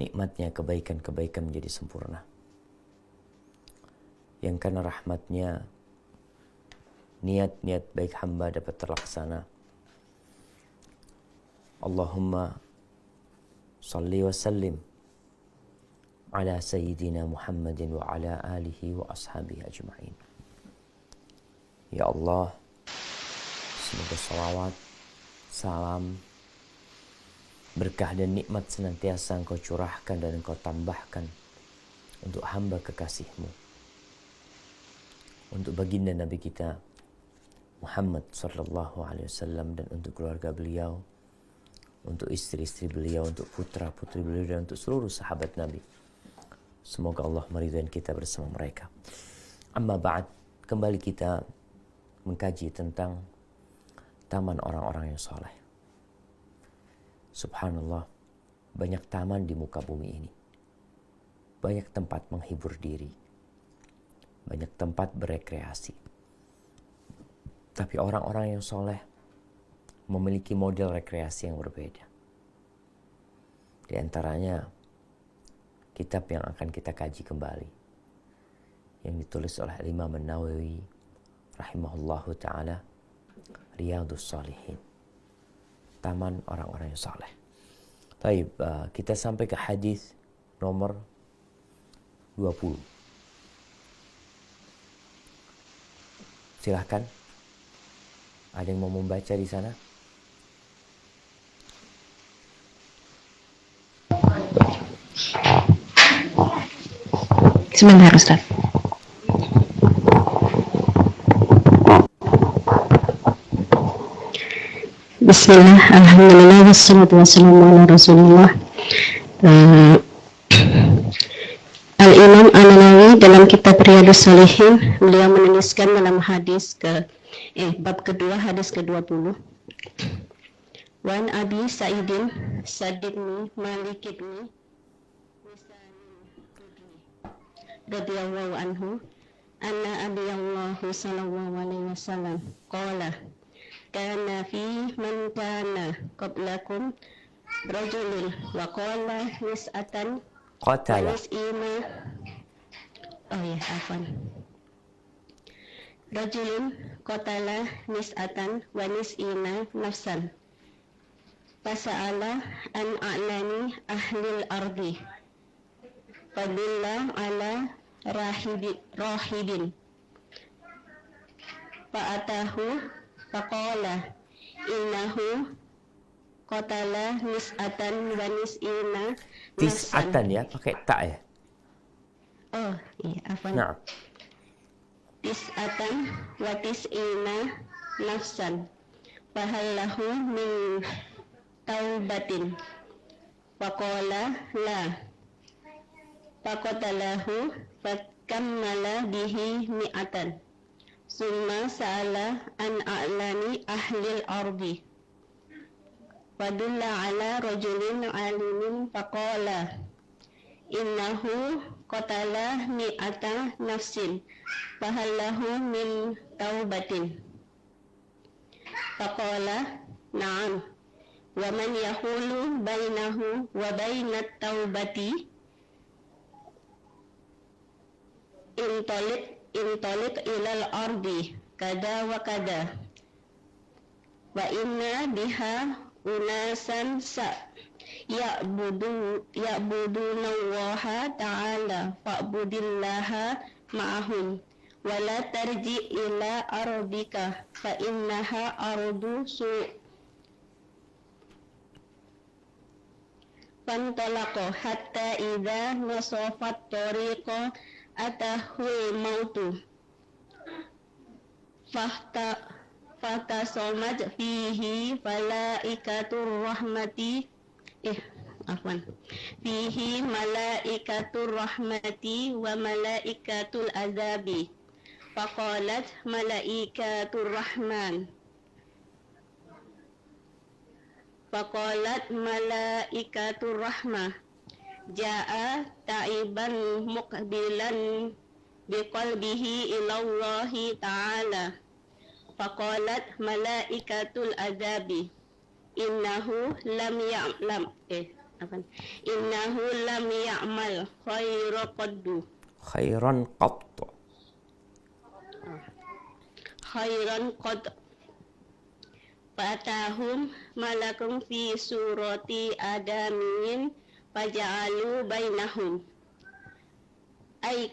nikmatnya kebaikan-kebaikan menjadi sempurna. Yang karena rahmatnya niat-niat baik hamba dapat terlaksana. Allahumma salli wa sallim ala sayyidina Muhammadin wa ala alihi wa ashabihi ajma'in. Ya Allah, semoga salawat, salam, berkah dan nikmat senantiasa Engkau curahkan dan Engkau tambahkan untuk hamba kekasih-Mu, untuk baginda Nabi kita Muhammad sallallahu alaihi wasallam, dan untuk keluarga beliau, untuk istri-istri beliau, untuk putra-putri beliau, dan untuk seluruh sahabat Nabi. Semoga Allah meridhai kita bersama mereka. Amma ba'd, kembali kita mengkaji tentang taman orang-orang yang soleh. Subhanallah, banyak taman di muka bumi ini. Banyak tempat menghibur diri. Banyak tempat berekreasi. Tapi orang-orang yang soleh memiliki model rekreasi yang berbeda. Di antaranya kitab yang akan kita kaji kembali, yang ditulis oleh Imam An-Nawawi rahimahullahu ta'ala, Riyadhus Shalihin, taman orang-orang yang saleh. Baik, kita sampai ke hadis nomor 20. Silahkan, ada yang mau membaca di sana? Sebentar, Ustaz. Bismillah, alhamdulillah, wassalatu wassalamu ala rasulillah. Al-Imam An-Nawawi dalam kitab Riyadhus Shalihin, beliau menuliskan dalam bab kedua, hadis ke-20. Wan Abi Sa'idin Sadibni Malik ibni radhiyallahu anhu anna abiyallahu sallallahu alaihi wasallam qala kana fi man kana qablakum rajulun wa qala nis'atan Qatala. Rajulun qatala nis'atan wa nis'ina nafsan fasa'ala an a'lani ahlil ardi fadilla ala rahibin fa'atahu faqala innahu qatala nis'atan wa nis'ina Tis'atan ya, pakai ta ya? Oh iya, afwan. Nah. Tis'atan wa tis'ina nafsan fahallahu min taubatin faqala la faqatalahu fakammala bihi mi'atan summa sa'ala an a'lani ahlil ardi fadulla ala rajulin alimin faqala innahu qatala mi'ata nafsin fahallahu min taubatin faqala na'am wa man yahulu bainahu wa bainat taubati intalik ilal ardi kada wa kada wa inna biha unasan ya'buduna Allaha ta'ala fa'budillaha ma'ahum wa la tarji ila ardika fa innaha ardu fantalaqa hatta idza nasafat tariqa atahul mautu fatasomat fihi malaikatur rahmati fihi malaikatur rahmati wa malaikatul azabi faqalat malaikatur rahman faqalat malaikatur rahmah ja'a ta'iban muqbilan biqalbihi ilallahi ta'ala faqalat malaikatul azabi innahu lam ya'lam innahu lam ya'mal khairan qaddu. Khairan qat. Khairan qad. Fatahum malakun fi surati adamin faja'alu bainahum ay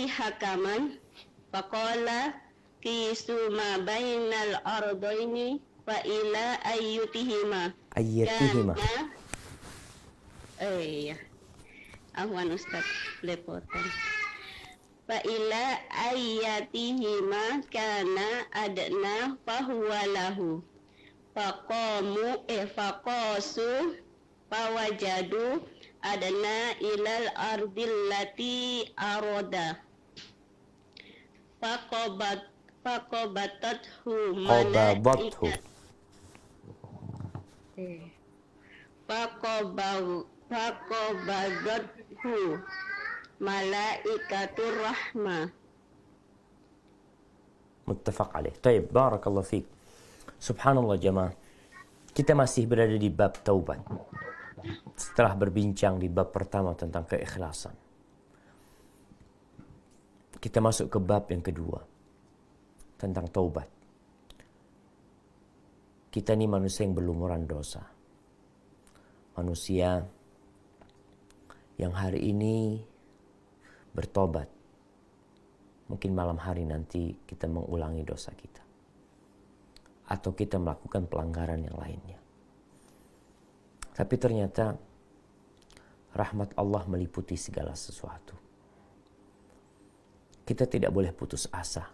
hakaman faqala qisu ma bainal ardaini fa ila ayyutihima Ayatihima. Ahwan Ustaz lepotan. Fa ila ayyatihima kana adna fahuwa lahu faqasu fawajadu adna ilal ardil lati aroda faqabatathu Qababathu. faqabadathu malaikatur rahmah. Muttafaq alaih. Taib, barakallah fiik. Subhanallah jemaah. Kita masih berada di bab taubat. Setelah berbincang di bab pertama tentang keikhlasan, kita masuk ke bab yang kedua tentang taubat. Kita ini manusia yang berlumuran dosa. Manusia yang hari ini bertobat. Mungkin malam hari nanti kita mengulangi dosa kita. Atau kita melakukan pelanggaran yang lainnya. Tapi ternyata rahmat Allah meliputi segala sesuatu. Kita tidak boleh putus asa.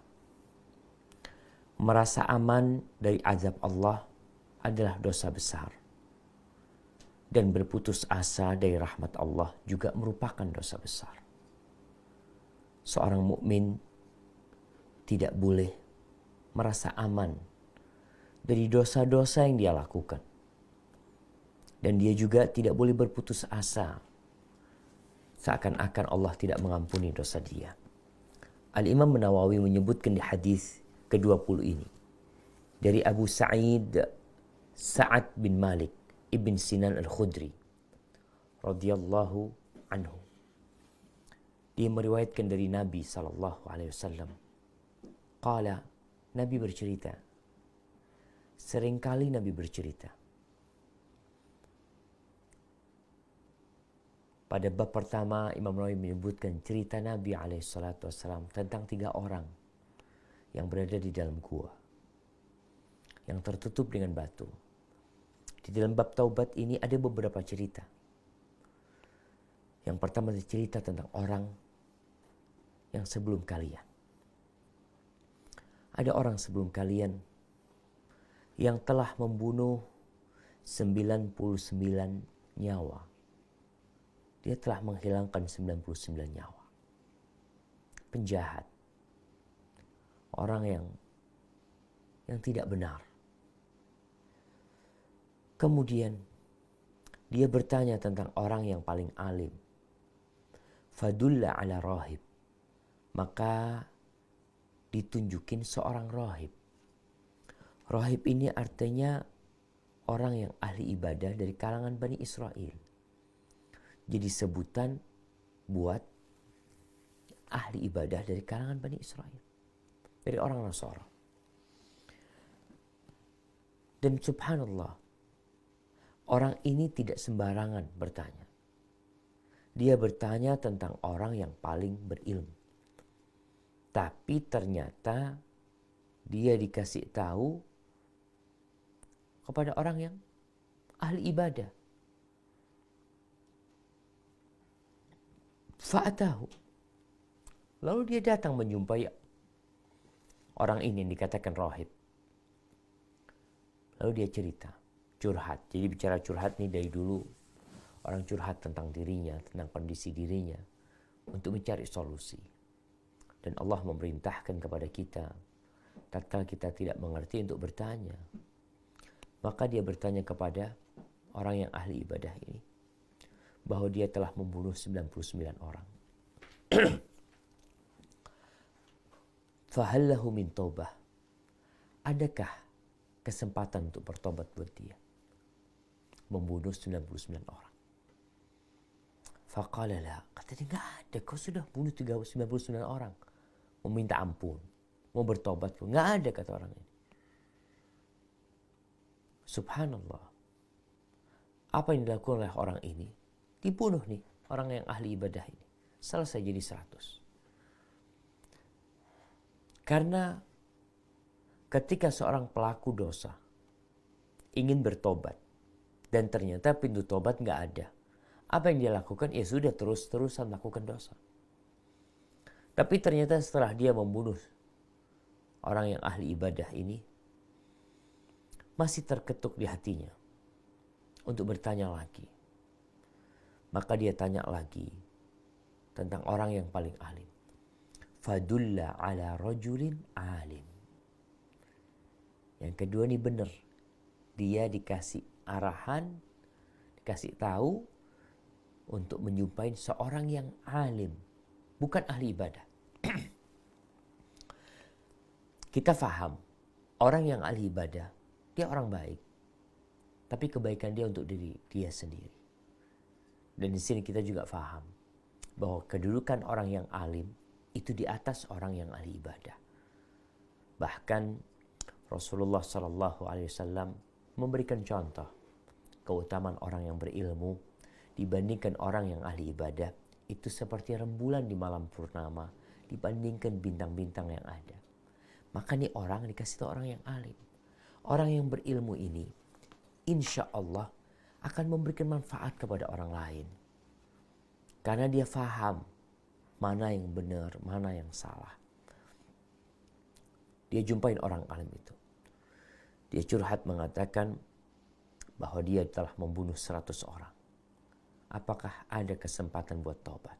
Merasa aman dari azab Allah adalah dosa besar. Dan berputus asa dari rahmat Allah juga merupakan dosa besar. Seorang mukmin tidak boleh merasa aman dari dosa-dosa yang dia lakukan. Dan dia juga tidak boleh berputus asa seakan-akan Allah tidak mengampuni dosa dia. Al-Imam Nawawi menyebutkan di hadis ke-20 ini dari Abu Sa'id Sa'ad bin Malik Ibn Sinan Al-Khudri radhiyallahu anhu. Dia meriwayatkan dari Nabi SAW. Qala, Nabi bercerita. Seringkali Nabi bercerita. Pada bab pertama, Imam Nawawi menyebutkan cerita Nabi SAW tentang 3 orang yang berada di dalam gua, yang tertutup dengan batu. Di dalam bab taubat ini ada beberapa cerita. Yang pertama cerita tentang orang yang sebelum kalian. Ada orang sebelum kalian yang telah membunuh 99 nyawa. Dia telah menghilangkan 99 nyawa. Penjahat. Orang yang tidak benar. Kemudian dia bertanya tentang orang yang paling alim. Fadulla ala rahib. Maka ditunjukin seorang rahib. Rahib ini artinya orang yang ahli ibadah dari kalangan Bani Israel. Jadi sebutan buat ahli ibadah dari kalangan Bani Israel. Dari orang Nasara. Dan subhanallah, orang ini tidak sembarangan bertanya. Dia bertanya tentang orang yang paling berilmu. Tapi ternyata dia dikasih tahu kepada orang yang ahli ibadah. Fa'atahu. Lalu dia datang menjumpai orang ini yang dikatakan rahib. Lalu dia cerita, curhat. Jadi bicara curhat nih dari dulu. Orang curhat tentang dirinya, tentang kondisi dirinya. Untuk mencari solusi. Dan Allah memerintahkan kepada kita, tatkala kita tidak mengerti untuk bertanya. Maka dia bertanya kepada orang yang ahli ibadah ini. Bahwa dia telah membunuh 99 orang. Fahallahu min taubah. Adakah kesempatan untuk bertobat buat dia? membunuh 99 orang. Faqala la, kata dia, nggak ada, kau sudah bunuh 99 orang. Meminta ampun, mau bertobat pun, nggak ada, kata orang ini. Subhanallah. Apa yang dilakukan oleh orang ini? Dibunuh nih, orang yang ahli ibadah ini. Selesai jadi 100. Karena ketika seorang pelaku dosa ingin bertobat, dan ternyata pintu tobat nggak ada, apa yang dia lakukan? Ya sudah, terus-terusan melakukan dosa. Tapi ternyata setelah dia membunuh orang yang ahli ibadah ini, masih terketuk di hatinya untuk bertanya lagi. Maka dia tanya lagi tentang orang yang paling alim. Fadulla ala rajulin alim. Yang kedua ini benar. Dia dikasih arahan, dikasih tahu untuk menjumpai seorang yang alim, bukan ahli ibadah. Kita faham, orang yang ahli ibadah, dia orang baik. Tapi kebaikan dia untuk diri dia sendiri. Dan di sini kita juga faham bahwa kedudukan orang yang alim itu di atas orang yang ahli ibadah. Bahkan Rasulullah SAW memberikan contoh keutamaan orang yang berilmu dibandingkan orang yang ahli ibadah itu seperti rembulan di malam purnama dibandingkan bintang-bintang yang ada. Maka nih orang dikasih tahu orang yang alim. Orang yang berilmu ini insya Allah akan memberikan manfaat kepada orang lain. Karena dia faham mana yang benar, mana yang salah. Dia jumpain orang alim itu. Dia curhat mengatakan bahwa dia telah membunuh 100 orang. Apakah ada kesempatan buat taubat?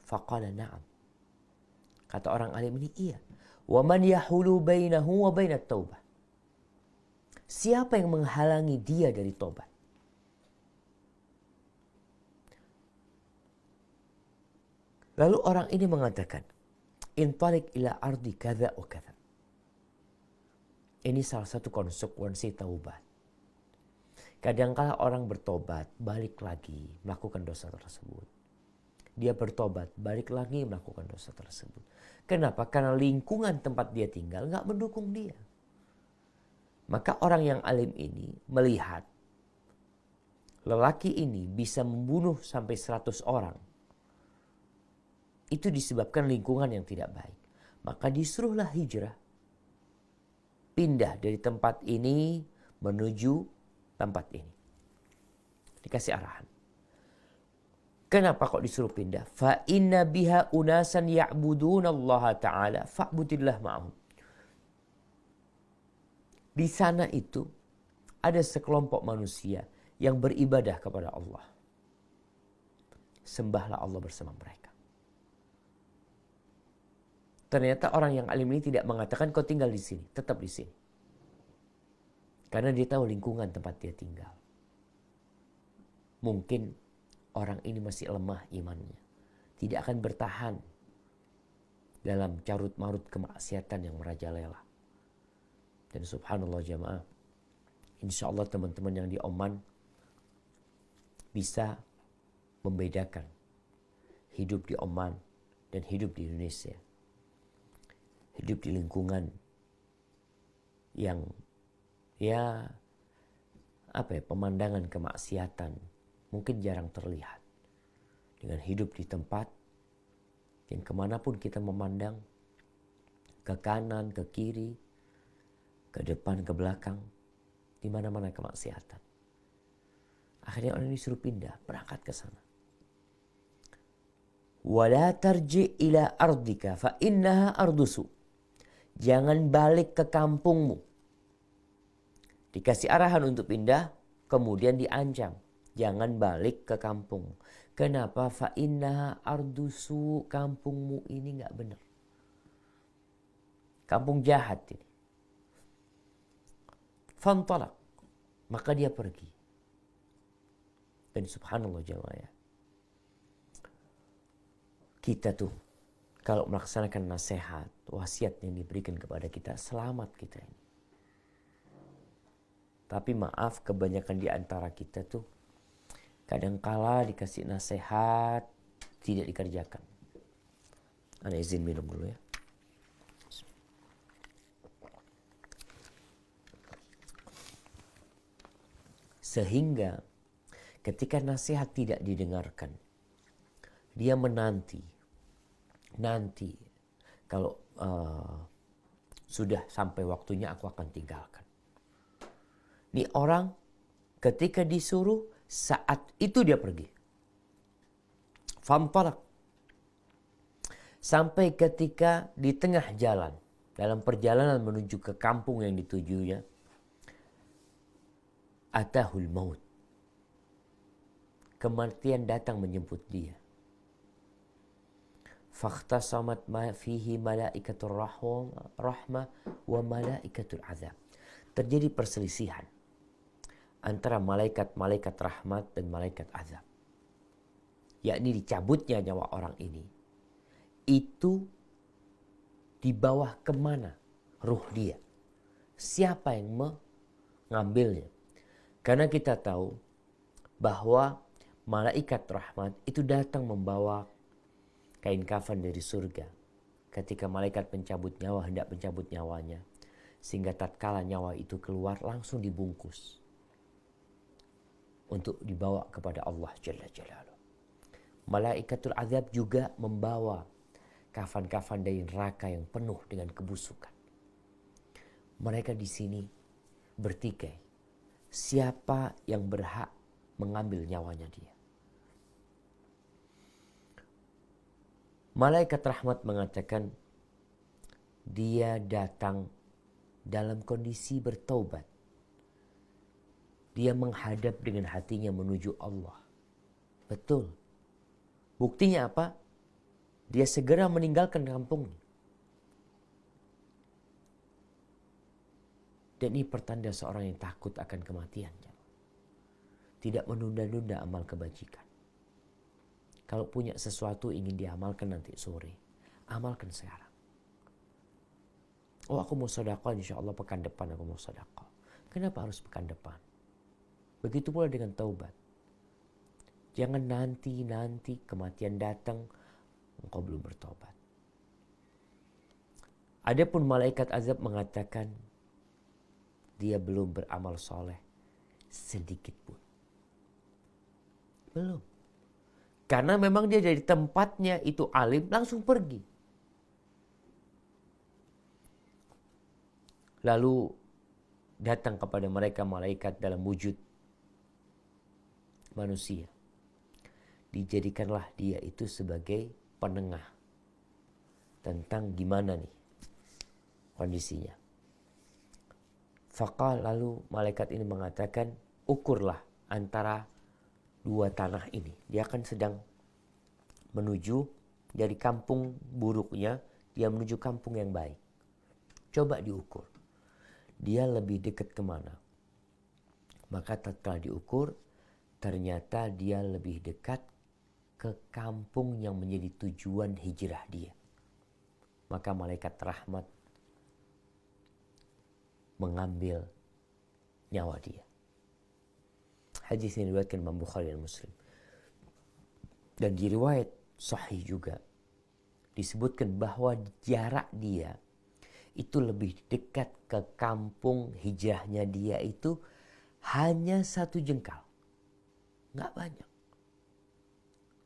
Faqala na'am. Kata orang alim ini, iya. Wa man yahulu bainahu wa bainat taubah. Siapa yang menghalangi dia dari taubat? Lalu orang ini mengatakan, intalik ila ardi kadza wa kadza. Ini salah satu konsekuensi taubat. Kadangkala orang bertobat, balik lagi melakukan dosa tersebut. Dia bertobat, balik lagi melakukan dosa tersebut. Kenapa? Karena lingkungan tempat dia tinggal nggak mendukung dia. Maka orang yang alim ini melihat lelaki ini bisa membunuh sampai 100 orang. Itu disebabkan lingkungan yang tidak baik. Maka disuruhlah hijrah. Pindah dari tempat ini menuju tempat ini. Dikasih arahan. Kenapa kok disuruh pindah? Fa inna biha unasan ya'budun Allah Ta'ala fa'budillah ma'ahum. Di sana itu ada sekelompok manusia yang beribadah kepada Allah. Sembahlah Allah bersama mereka. Ternyata orang yang alim ini tidak mengatakan kau tinggal di sini, tetap di sini. Karena dia tahu lingkungan tempat dia tinggal. Mungkin orang ini masih lemah imannya. Tidak akan bertahan dalam carut-marut kemaksiatan yang merajalela. Dan subhanallah jamaah, insya Allah teman-teman yang di Oman bisa membedakan hidup di Oman dan hidup di Indonesia. Hidup di lingkungan yang pemandangan kemaksiatan mungkin jarang terlihat. Dengan hidup di tempat yang kemanapun kita memandang, ke kanan, ke kiri, ke depan, ke belakang, di mana-mana kemaksiatan. Akhirnya orang ini disuruh pindah, berangkat ke sana. Wala tarji ila ardika fa innaha ardusu. Jangan balik ke kampungmu. Dikasih arahan untuk pindah, kemudian diancam. Jangan balik ke kampung. Kenapa? Fa innaha ardusu. Kampungmu ini nggak benar. Kampung jahat ini. Fantalak. Maka dia pergi. Dan subhanallah jamaah ya. Kita tuh kalau melaksanakan nasihat, wasiat yang diberikan kepada kita, selamat kita ini. Tapi maaf, kebanyakan di antara kita tuh kadangkala dikasih nasihat tidak dikerjakan. Ana izin minum dulu ya. Sehingga ketika nasihat tidak didengarkan, dia menanti kalau sudah sampai waktunya aku akan tinggalkan. Ini orang ketika disuruh saat itu dia pergi. Fantalaq. Sampai ketika di tengah jalan, dalam perjalanan menuju ke kampung yang ditujunya, atahul maut. Kematian datang menjemput dia. Fakhtasamat ma fihi malaikatur rahmah wa malaikatul azab. Terjadi perselisihan antara malaikat-malaikat rahmat dan malaikat azab. Yakni dicabutnya nyawa orang ini. Itu di bawah kemana ruh dia? Siapa yang mengambilnya? Karena kita tahu bahwa malaikat rahmat itu datang membawa kain kafan dari surga. Ketika malaikat pencabut nyawa hendak mencabut nyawanya. Sehingga tatkala nyawa itu keluar langsung dibungkus. Untuk dibawa kepada Allah Jalla Jalaluh. Malaikatul azab juga membawa kafan-kafan dari neraka yang penuh dengan kebusukan. Mereka di sini bertikai. Siapa yang berhak mengambil nyawanya dia? Malaikat rahmat mengatakan dia datang dalam kondisi bertaubat. Dia menghadap dengan hatinya menuju Allah. Betul. Buktinya apa? Dia segera meninggalkan kampungnya. Dan ini pertanda seorang yang takut akan kematian. Tidak menunda-nunda amal kebajikan. Kalau punya sesuatu ingin diamalkan nanti sore, amalkan sekarang. Oh, aku mau sedekah, insya Allah pekan depan aku mau sedekah. Kenapa harus pekan depan? Begitu pula dengan taubat. Jangan nanti kematian datang, engkau belum bertobat. Adapun malaikat azab mengatakan dia belum beramal soleh sedikit pun. Belum. Karena memang dia dari tempatnya itu alim langsung pergi. Lalu datang kepada mereka malaikat dalam wujud manusia. Dijadikanlah dia itu sebagai penengah tentang gimana nih kondisinya. Faqal, lalu malaikat ini mengatakan, ukurlah antara dua tanah ini. Dia akan sedang menuju dari kampung buruknya, dia menuju kampung yang baik. Coba diukur. Dia lebih dekat kemana? Maka tatkala diukur, ternyata dia lebih dekat ke kampung yang menjadi tujuan hijrah dia. Maka malaikat rahmat mengambil nyawa dia. Hadis ini diriwayatkan Imam Bukhari dan Muslim. Dan di riwayat sahih juga disebutkan bahwa jarak dia itu lebih dekat ke kampung hijrahnya dia itu hanya 1 jengkal. Nggak banyak.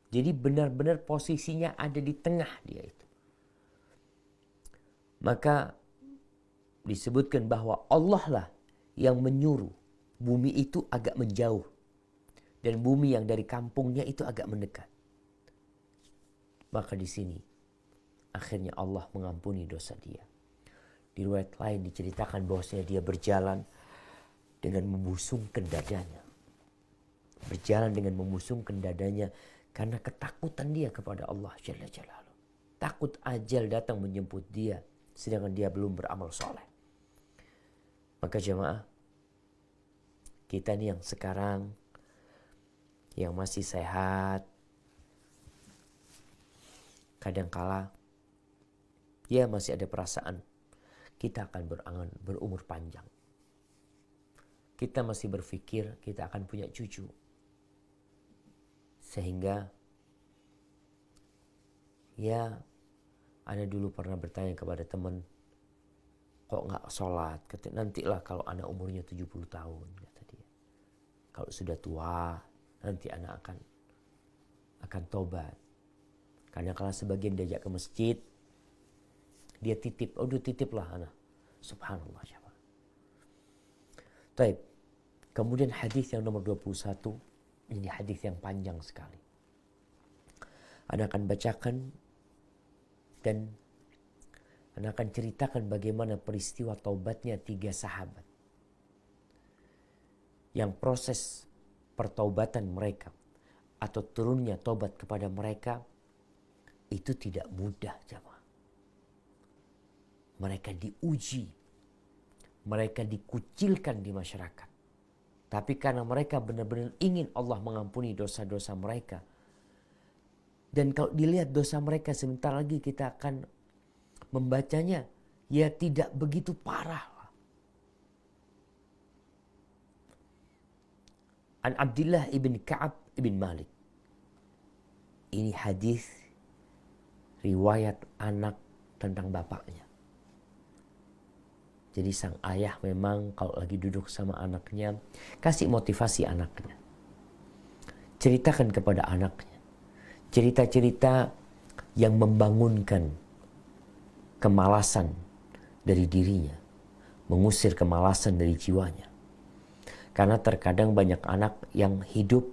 Jadi benar-benar posisinya ada di tengah dia itu. Maka disebutkan bahwa Allah lah yang menyuruh bumi itu agak menjauh. Dan bumi yang dari kampungnya itu agak mendekat. Maka di sini akhirnya Allah mengampuni dosa dia. Di riwayat lain diceritakan bahwasanya dia berjalan dengan membusungkan dadanya. Berjalan dengan membusungkan dadanya karena ketakutan dia kepada Allah Jalla Jalaluh. Takut ajal datang menjemput dia sedangkan dia belum beramal soleh. Maka jemaah, kita nih yang sekarang yang masih sehat, kadangkala ya masih ada perasaan kita akan berumur panjang. kita masih berpikir kita akan punya cucu. Sehingga ya, ana dulu pernah bertanya kepada teman, kok nggak sholat? Kata, nantilah kalau anak umurnya 70 tahun, kata dia. Kalau sudah tua, nanti anak akan tobat. Karena kalau sebagian diajak ke masjid, dia titip, titiplah anak. Subhanallah. Taib. Kemudian hadis yang nomor 21, ini hadis yang panjang sekali. Ana akan bacakan dan Ana akan ceritakan bagaimana peristiwa taubatnya 3 sahabat. Yang proses pertaubatan mereka atau turunnya taubat kepada mereka itu tidak mudah, jemaah. Mereka diuji. Mereka dikucilkan di masyarakat. Tapi karena mereka benar-benar ingin Allah mengampuni dosa-dosa mereka. Dan kalau dilihat dosa mereka sebentar lagi kita akan membacanya, ya tidak begitu parah. An Abdullah ibn Ka'ab ibn Malik. Ini hadis riwayat anak tentang bapaknya. Jadi sang ayah memang kalau lagi duduk sama anaknya, kasih motivasi anaknya. Ceritakan kepada anaknya. Cerita-cerita yang membangunkan kemalasan dari dirinya. Mengusir kemalasan dari jiwanya. Karena terkadang banyak anak yang hidup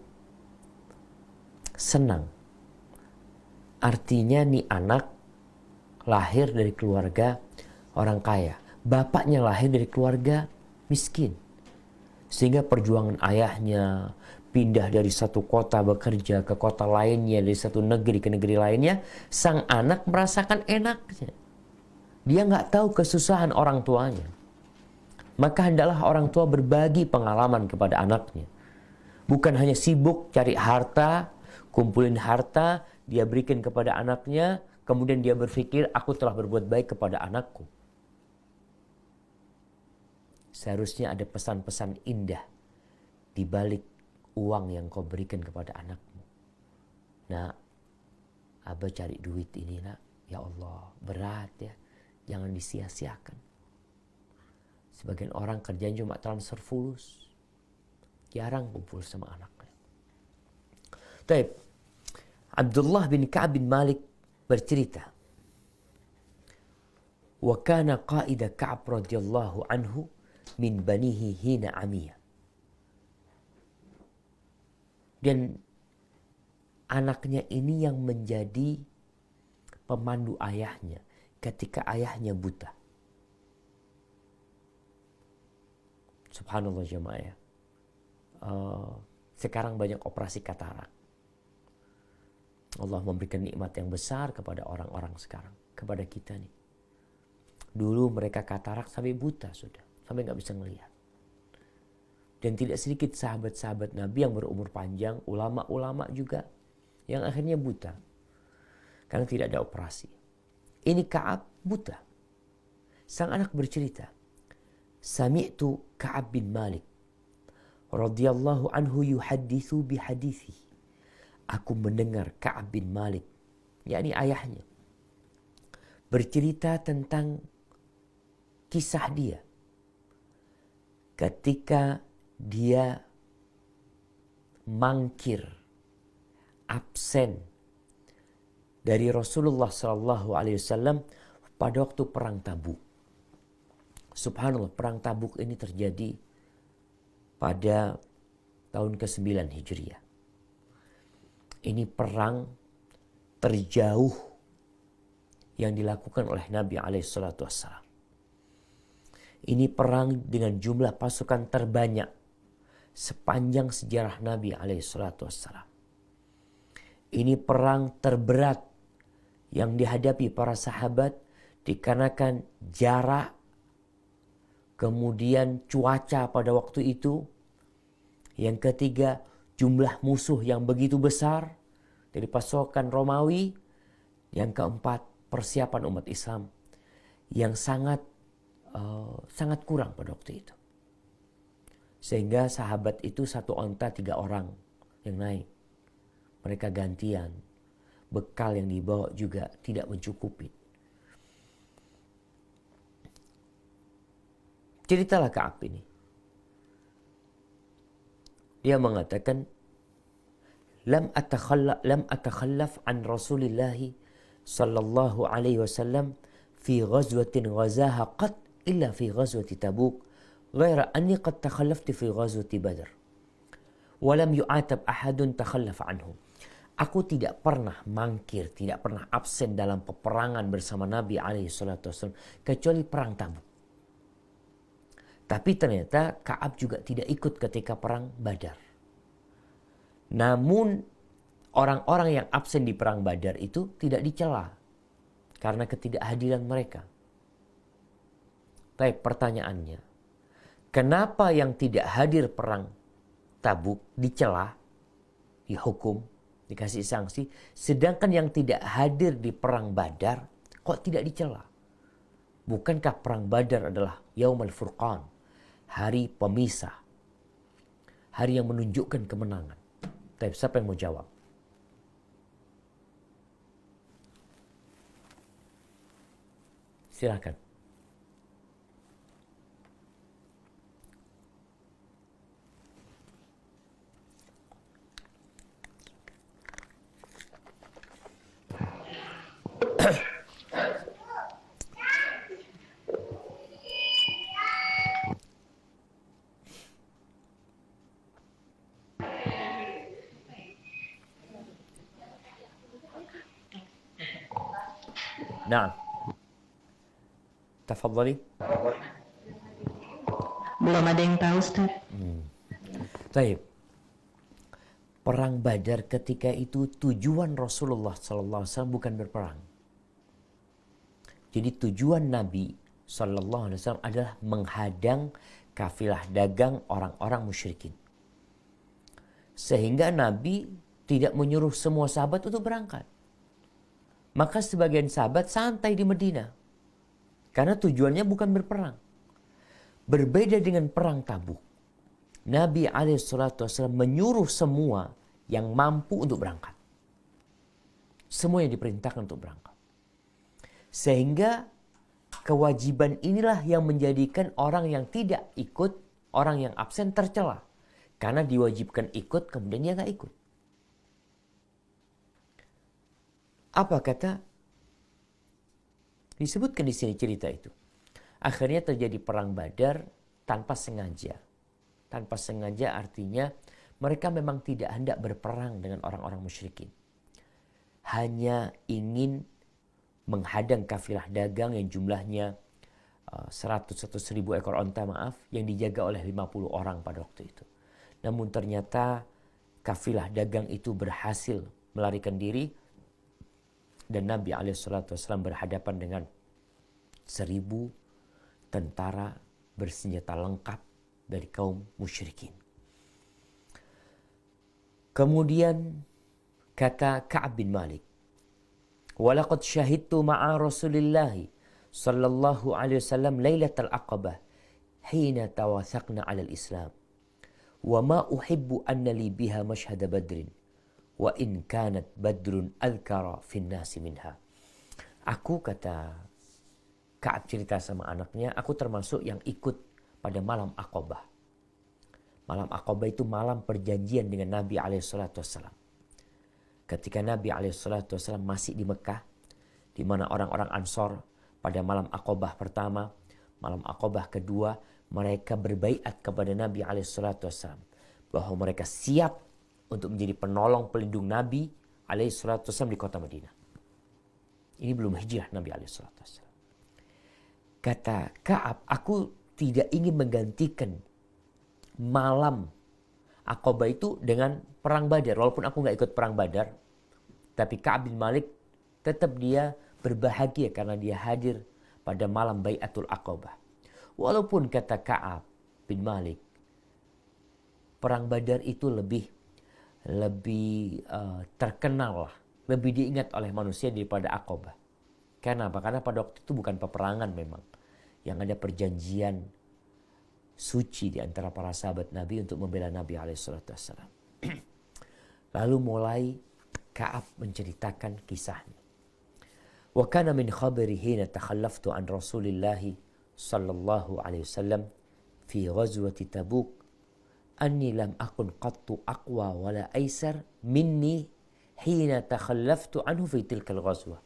senang. Artinya nih anak lahir dari keluarga orang kaya. Bapaknya lahir dari keluarga miskin. Sehingga perjuangan ayahnya pindah dari satu kota bekerja ke kota lainnya, dari satu negeri ke negeri lainnya, sang anak merasakan enaknya. Dia nggak tahu kesusahan orang tuanya. Maka hendaklah orang tua berbagi pengalaman kepada anaknya. Bukan hanya sibuk cari harta, kumpulin harta, dia berikan kepada anaknya, kemudian dia berpikir, aku telah berbuat baik kepada anakku. Seharusnya ada pesan-pesan indah di balik uang yang kau berikan kepada anakmu. Nah, Abah cari duit ini nak, ya Allah, berat ya, jangan disia-siakan. Sebagian orang kerjanya cuma transfer fulus, jarang kumpul sama anaknya. Taib, Abdullah bin Ka'ab bin Malik bercerita, wa kana qaida Ka'ab radhiyallahu anhu min banihi hina amiyah. Dan anaknya ini yang menjadi pemandu ayahnya ketika ayahnya buta. Subhanallah jemaah ya. Sekarang banyak operasi katarak. Allah memberikan nikmat yang besar kepada orang-orang sekarang. Kepada kita nih. Dulu mereka katarak sampai buta sudah. Sampai gak bisa ngelihat. Dan tidak sedikit sahabat-sahabat Nabi yang berumur panjang, ulama-ulama juga, yang akhirnya buta. Karena tidak ada operasi. Ini Ka'ab buta. Sang anak bercerita, Sami'tu Ka'ab bin Malik radhiyallahu anhu yuhaddithu bihadithi. Aku mendengar Ka'ab bin Malik, yakni ayahnya, bercerita tentang kisah dia ketika dia mangkir, absen dari Rasulullah SAW pada waktu perang Tabuk. Subhanallah, perang Tabuk ini terjadi pada tahun ke-9 Hijriah. Ini perang terjauh yang dilakukan oleh Nabi SAW. Ini perang dengan jumlah pasukan terbanyak sepanjang sejarah Nabi SAW. Ini perang terberat yang dihadapi para sahabat dikarenakan jarak, kemudian cuaca pada waktu itu. Yang ketiga, jumlah musuh yang begitu besar dari pasukan Romawi. Yang keempat, persiapan umat Islam yang sangat kurang pada waktu itu. Sehingga sahabat itu satu onta 3 orang yang naik. Mereka gantian. Bekal yang dibawa juga tidak mencukupi. Ceritalah Ka'ab ini. Dia mengatakan, lam atakhallaf an Rasulillah sallallahu alaihi wasallam fi ghazwatin ghazaha qat illa fi ghazwati Tabuk, ghaira anni qad takhallaftu fi ghazwati Badr. Wa lam yu'atab ahadun takhallafa anhu. Aku tidak pernah mangkir, tidak pernah absen dalam peperangan bersama Nabi alaihi salatu wasallam kecuali perang Tabuk. Tapi ternyata Ka'ab juga tidak ikut ketika perang Badar. Namun orang-orang yang absen di perang Badar itu tidak dicela karena ketidakhadiran mereka. Tapi pertanyaannya, kenapa yang tidak hadir perang Tabuk dicela, dihukum, dikasih sanksi, sedangkan yang tidak hadir di perang Badar kok tidak dicela? Bukankah perang Badar adalah Yaumul Furqan, hari pemisah, hari yang menunjukkan kemenangan? Tapi siapa yang mau jawab? Silakan. Nah, tafadhali. Belum ada yang tahu, Ustaz. Baik. Perang Badar ketika itu tujuan Rasulullah SAW bukan berperang. Jadi tujuan Nabi SAW adalah menghadang kafilah dagang orang-orang musyrikin. Sehingga Nabi tidak menyuruh semua sahabat untuk berangkat. Maka sebagian sahabat santai di Medina. Karena tujuannya bukan berperang. Berbeda dengan perang Tabuk. Nabi SAW menyuruh semua yang mampu untuk berangkat. Semua yang diperintahkan untuk berangkat. Sehingga kewajiban inilah yang menjadikan orang yang tidak ikut, orang yang absen tercela. Karena diwajibkan ikut, kemudian dia nggak ikut. Apa kata? Disebutkan di sini cerita itu. Akhirnya terjadi perang Badar tanpa sengaja. Tanpa sengaja artinya mereka memang tidak hendak berperang dengan orang-orang musyrikin. Hanya ingin menghadang kafilah dagang yang jumlahnya 101.000 ekor onta yang dijaga oleh 50 orang pada waktu itu. Namun ternyata kafilah dagang itu berhasil melarikan diri dan Nabi SAW berhadapan dengan 1.000 tentara bersenjata lengkap dari kaum musyrikin. Kemudian kata Ka'ab bin Malik, "Walaqad syahidtu ma'a Rasulillah sallallahu alaihi wasallam lailatal aqabah hina tawathaqna 'ala al-Islam wa ma uhibbu anna li biha mashhad badrin wa in kanat badrun adhkara fin nasi minha." Aku, kata Ka'ab cerita sama anaknya, aku termasuk yang ikut pada malam Aqabah. Malam Aqabah itu malam perjanjian dengan Nabi SAW. Ketika Nabi SAW masih di Mekah, di mana orang-orang Ansor pada malam Aqabah pertama, malam Aqabah kedua, mereka berbaiat kepada Nabi SAW bahwa mereka siap untuk menjadi penolong pelindung Nabi SAW di kota Madinah. Ini belum hijrah Nabi SAW. Kata Ka'ab, aku tidak ingin menggantikan malam Aqabah itu dengan perang Badar. Walaupun aku nggak ikut perang Badar, tapi Ka'ab bin Malik tetap dia berbahagia karena dia hadir pada malam Bai'atul Aqabah. Walaupun kata Ka'ab bin Malik, perang Badar itu lebih terkenal lah, lebih diingat oleh manusia daripada Aqabah. Karena apa? Karena pada waktu itu bukan peperangan memang. Yang ada perjanjian suci di antara para sahabat Nabi untuk membela Nabi SAW. Lalu mulai Ka'ab menceritakan kisahnya. Wa kana min khabari hina takhallaftu an Rasulillah sallallahu alaihi wasallam fi ghazwati Tabuk anni lam akun qattu aqwa wala aisar minni hina takhallaftu anhu fi tilkal ghazwah.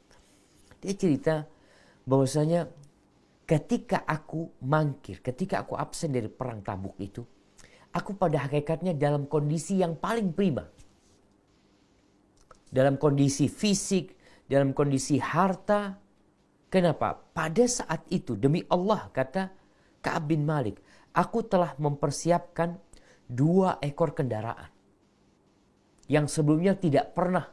Dia cerita bahwasanya ketika aku mangkir, ketika aku absen dari perang Tabuk itu, aku pada hakikatnya dalam kondisi yang paling prima. Dalam kondisi fisik, dalam kondisi harta. Kenapa? Pada saat itu, demi Allah, kata Ka'ab bin Malik, aku telah mempersiapkan 2 ekor kendaraan. Yang sebelumnya tidak pernah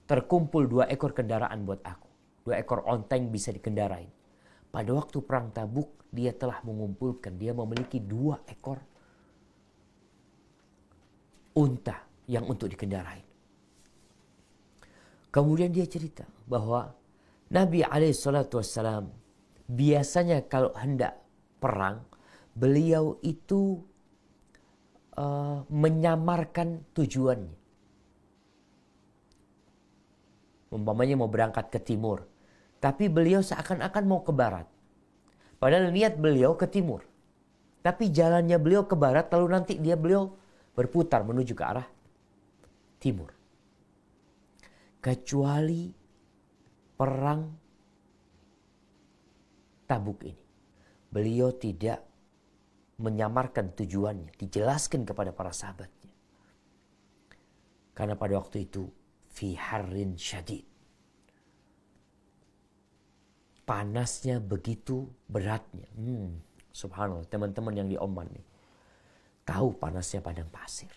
terkumpul 2 ekor kendaraan buat aku. 2 ekor onteng bisa dikendarain. Pada waktu perang Tabuk, dia telah mengumpulkan, dia memiliki 2 ekor unta yang untuk dikendarain. Kemudian dia cerita bahwa Nabi SAW biasanya kalau hendak perang, beliau itu menyamarkan tujuannya. Umpamanya mau berangkat ke timur, tapi beliau seakan-akan mau ke barat. Padahal niat beliau ke timur. Tapi jalannya beliau ke barat, lalu nanti beliau berputar menuju ke arah timur. Kecuali perang Tabuk ini, beliau tidak menyamarkan tujuannya, dijelaskan kepada para sahabatnya. Karena pada waktu itu fi harrin syadid, panasnya begitu beratnya. Subhanallah, teman-teman yang di Oman nih tahu panasnya padang pasir.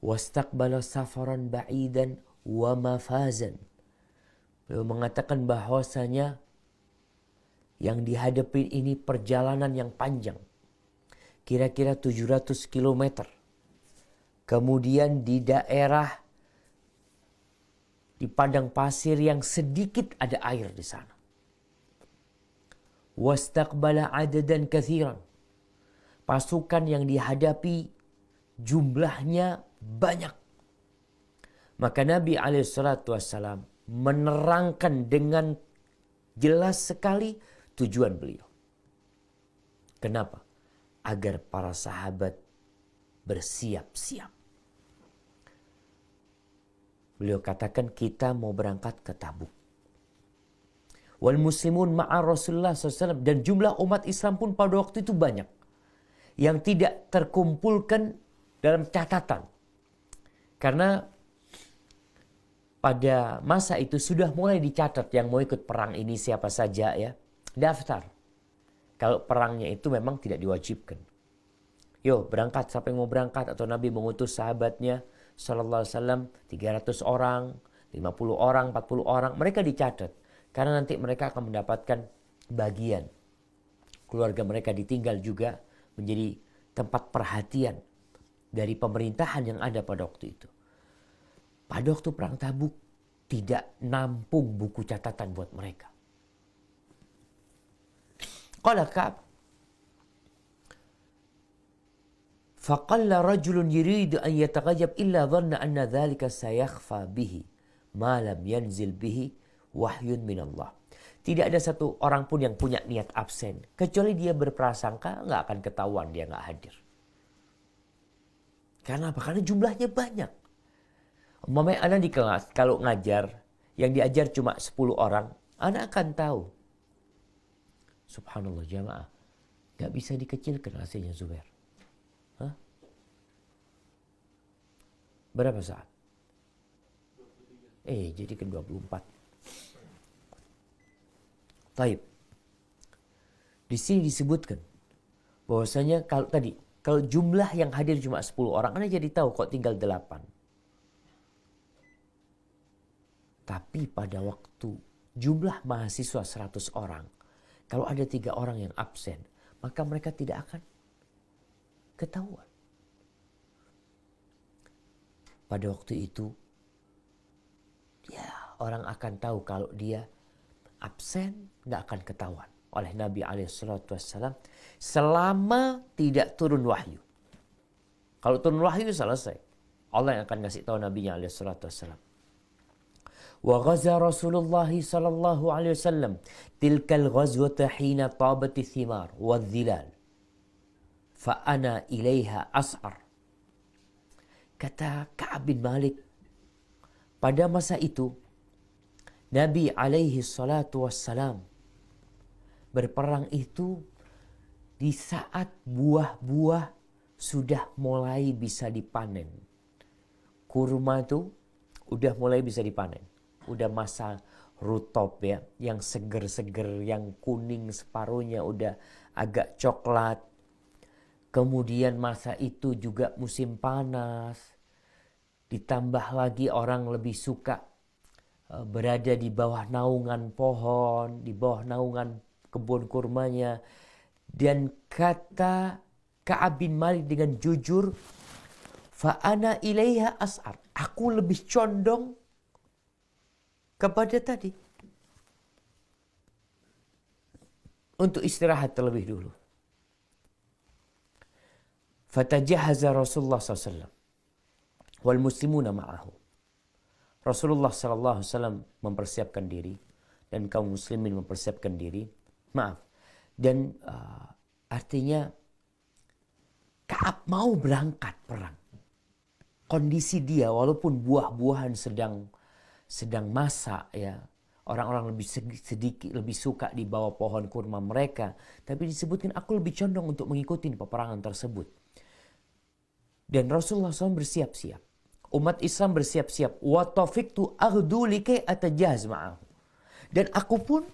Wastaqbala safaran ba'idan wa mafazan. Beliau mengatakan bahwasanya yang dihadapi ini perjalanan yang panjang. Kira-kira 700 km. Kemudian di daerah di padang pasir yang sedikit ada air di sana. Wastaqbala adadan katsiran. Pasukan yang dihadapi jumlahnya banyak. Maka Nabi SAW menerangkan dengan jelas sekali tujuan beliau. Kenapa? Agar para sahabat bersiap-siap. Beliau katakan kita mau berangkat ke Tabuk. Wal muslimun ma'a Rasulullah SAW. Dan jumlah umat Islam pun pada waktu itu banyak. Yang tidak terkumpulkan dalam catatan. Karena pada masa itu sudah mulai dicatat yang mau ikut perang ini siapa saja ya. Daftar. Kalau perangnya itu memang tidak diwajibkan. Yo berangkat, siapa yang mau berangkat. Atau Nabi mengutus sahabatnya sallallahu alaihi wasallam 300 orang, 50 orang, 40 orang. Mereka dicatat. Karena nanti mereka akan mendapatkan bagian. Keluarga mereka ditinggal juga menjadi tempat perhatian dari pemerintahan yang ada pada waktu itu. Pada waktu perang Tabuk tidak nampung buku catatan buat mereka. Qala Ka'ab, faqalla rajulun yuridu an yataghayyab illa dhanna anna dhalika sayakhfa bihi ma lam yanzil bihi wahyun min Allah. Tidak ada satu orang pun yang punya niat absen kecuali dia berprasangka nggak akan ketahuan dia nggak hadir. Karena apa? Karena jumlahnya banyak. Umpamanya anak di kelas kalau ngajar, yang diajar cuma 10 orang, anak akan tahu. Subhanallah jamaah, gak bisa dikecilkan hasilnya Zubair. Hah? Berapa saat? Jadi ke 24. Taib. Di sini disebutkan bahwasanya kalau jumlah yang hadir cuma 10 orang, Anda jadi tahu kok tinggal 8. Tapi pada waktu jumlah mahasiswa 100 orang, kalau ada 3 orang yang absen, maka mereka tidak akan ketahuan. Pada waktu itu, ya orang akan tahu kalau dia absen, nggak akan ketahuan. oleh Nabi SAW selama tidak turun wahyu. Kalau turun wahyu selesai. Allah yang akan ngasih tahu Nabi-Nya SAW. Wa ghaza Rasulullah sallallahu alaihi wasallam tilkal ghazwata hina tabati thimar wa dhilal. Fa ana ilaiha as'ar. Kata Ka'ab bin Malik, pada masa itu Nabi alaihi salatu wassalam berperang itu di saat buah-buah sudah mulai bisa dipanen. Kurma itu udah mulai bisa dipanen. Udah masa rutop ya, yang seger-seger, yang kuning separuhnya udah agak coklat. Kemudian masa itu juga musim panas. Ditambah lagi orang lebih suka berada di bawah naungan pohon, di bawah naungan kebun kurmanya. Dan kata Ka'ab bin Malik dengan jujur, fa'ana ilaiha as'ar. Aku lebih condong kepada tadi. Untuk istirahat terlebih dulu. Fatajahaza Rasulullah SAW. Wal muslimuna ma'ahu. Rasulullah SAW mempersiapkan diri. Dan kaum muslimin mempersiapkan diri. Maaf. Dan artinya Ka'ab mau berangkat perang. Kondisi dia walaupun buah-buahan sedang masak ya. Orang-orang lebih suka di bawah pohon kurma mereka. Tapi disebutkan aku lebih condong untuk mengikuti peperangan tersebut. Dan Rasulullah SAW bersiap-siap. Umat Islam bersiap-siap. Wa tafiqtu aghdu likai atajahaz ma'ahu. Dan aku pun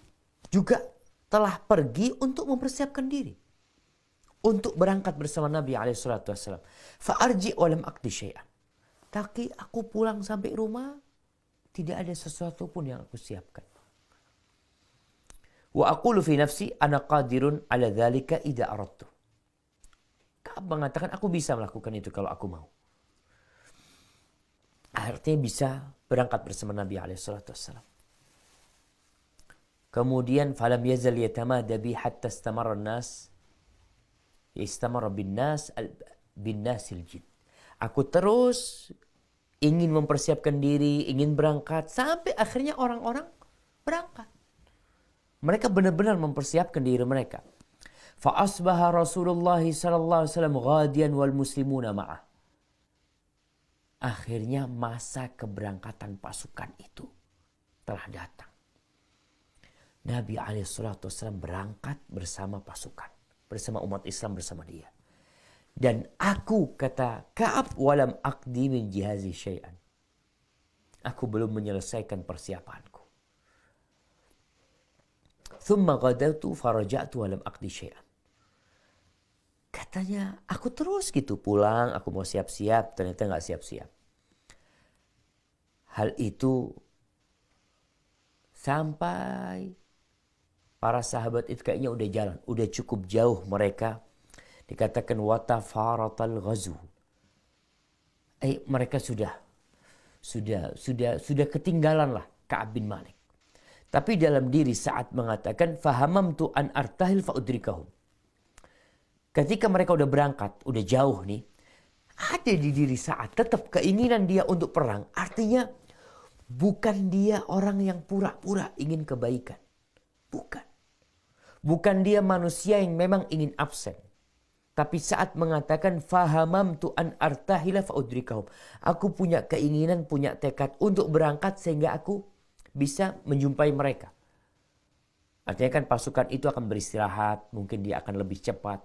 juga telah pergi untuk mempersiapkan diri. Untuk berangkat bersama Nabi SAW. Fa'arji walam aqdi syai'an. Tapi aku pulang sampai rumah, tidak ada sesuatu pun yang aku siapkan. Wa aqulu fi nafsi ana qadirun ala dhalika idza aradtu. Ka'ab mengatakan aku bisa melakukan itu kalau aku mau. Akhirnya bisa berangkat bersama Nabi SAW. Kemudian falam yazal yatamada bi hatta istamara an-nas istamara bin nasil jid. Aku terus ingin mempersiapkan diri, ingin berangkat sampai akhirnya orang-orang berangkat. Mereka benar-benar mempersiapkan diri mereka. Fa asbaha Rasulullah sallallahu alaihi wasallam ghadiyan wal muslimuna ma'ah. Akhirnya masa keberangkatan pasukan itu telah datang. Nabi SAW berangkat bersama pasukan. Bersama umat Islam bersama dia. Dan aku, kata Ka'ab, walam aqdi min jihazi syai'an. Aku belum menyelesaikan persiapanku. Thumma ghadatu faraja'tu walam aqdi syai'an. Katanya, aku terus gitu pulang, aku mau siap-siap, ternyata gak siap-siap. Hal itu sampai para sahabat itu kayaknya udah jalan, udah cukup jauh mereka. Dikatakan watafaratal ghazu. Mereka sudah ketinggalan lah Ka'ab bin Malik. Tapi dalam diri saat mengatakan fahamamtu an artahil fa udrikahum. Ketika mereka udah berangkat, udah jauh nih, ada di diri saat tetap keinginan dia untuk perang. Artinya bukan dia orang yang pura-pura ingin kebaikan. Bukan. Bukan dia manusia yang memang ingin absen. Tapi saat mengatakan fahamamtu an artahila fa udrikahum. Aku punya keinginan, punya tekad untuk berangkat sehingga aku bisa menjumpai mereka. Artinya kan pasukan itu akan beristirahat, mungkin dia akan lebih cepat.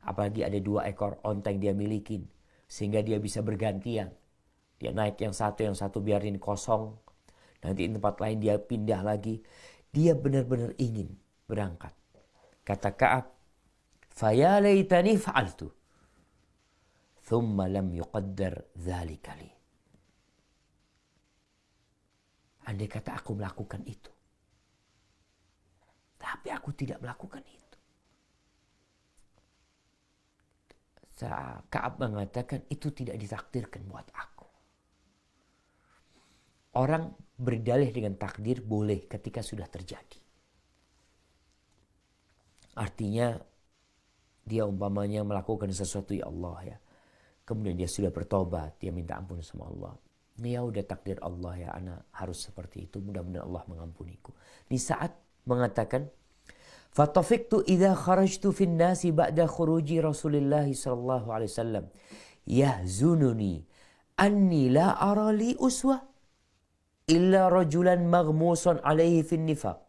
Apalagi ada 2 ekor onta yang dia miliki. Sehingga dia bisa bergantian. Dia naik yang satu biarin kosong. Nanti di tempat lain dia pindah lagi. Dia benar-benar ingin berangkat. Kata Ka'ab, faya laitani fa'altu. Thumma lam yuqaddar dzalika li. Andai kata aku melakukan itu. Tapi aku tidak melakukan itu. Ka'ab mengatakan itu tidak ditakdirkan buat aku. Orang berdalih dengan takdir boleh ketika sudah terjadi. Artinya dia umpamanya melakukan sesuatu ya Allah ya. Kemudian dia sudah bertobat, dia minta ampun sama Allah. Ya udah takdir Allah ya, anak harus seperti itu, mudah-mudahan Allah mengampuniku. Di saat mengatakan fatafiktu idza kharajtu fin nasi ba'da khuruji Rasulullah sallallahu alaihi wasallam yahzununi anni la ara li uswa illa rajulan maghmusan alaihi fin nifaq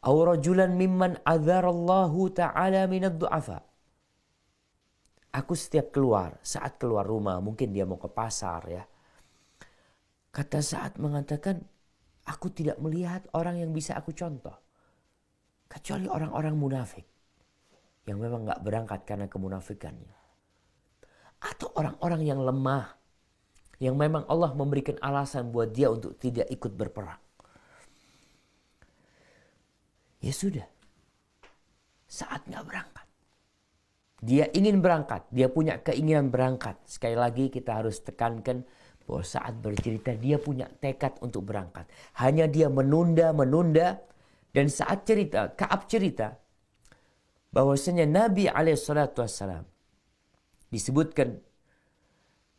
aw rajulan mimman adzarallahu ta'ala minad du'afa. Aku setiap keluar, saat keluar rumah, mungkin dia mau ke pasar ya. Kata Sa'ad mengatakan, aku tidak melihat orang yang bisa aku contoh. Kecuali orang-orang munafik. Yang memang gak berangkat karena kemunafikannya. Atau orang-orang yang lemah. Yang memang Allah memberikan alasan buat dia untuk tidak ikut berperang. Ya sudah. Sa'ad gak berangkat. Dia ingin berangkat, dia punya keinginan berangkat. Sekali lagi kita harus tekankan bahwa saat bercerita dia punya tekad untuk berangkat. Hanya dia menunda. Dan saat cerita, Ka'ab cerita bahwasanya Nabi SAW disebutkan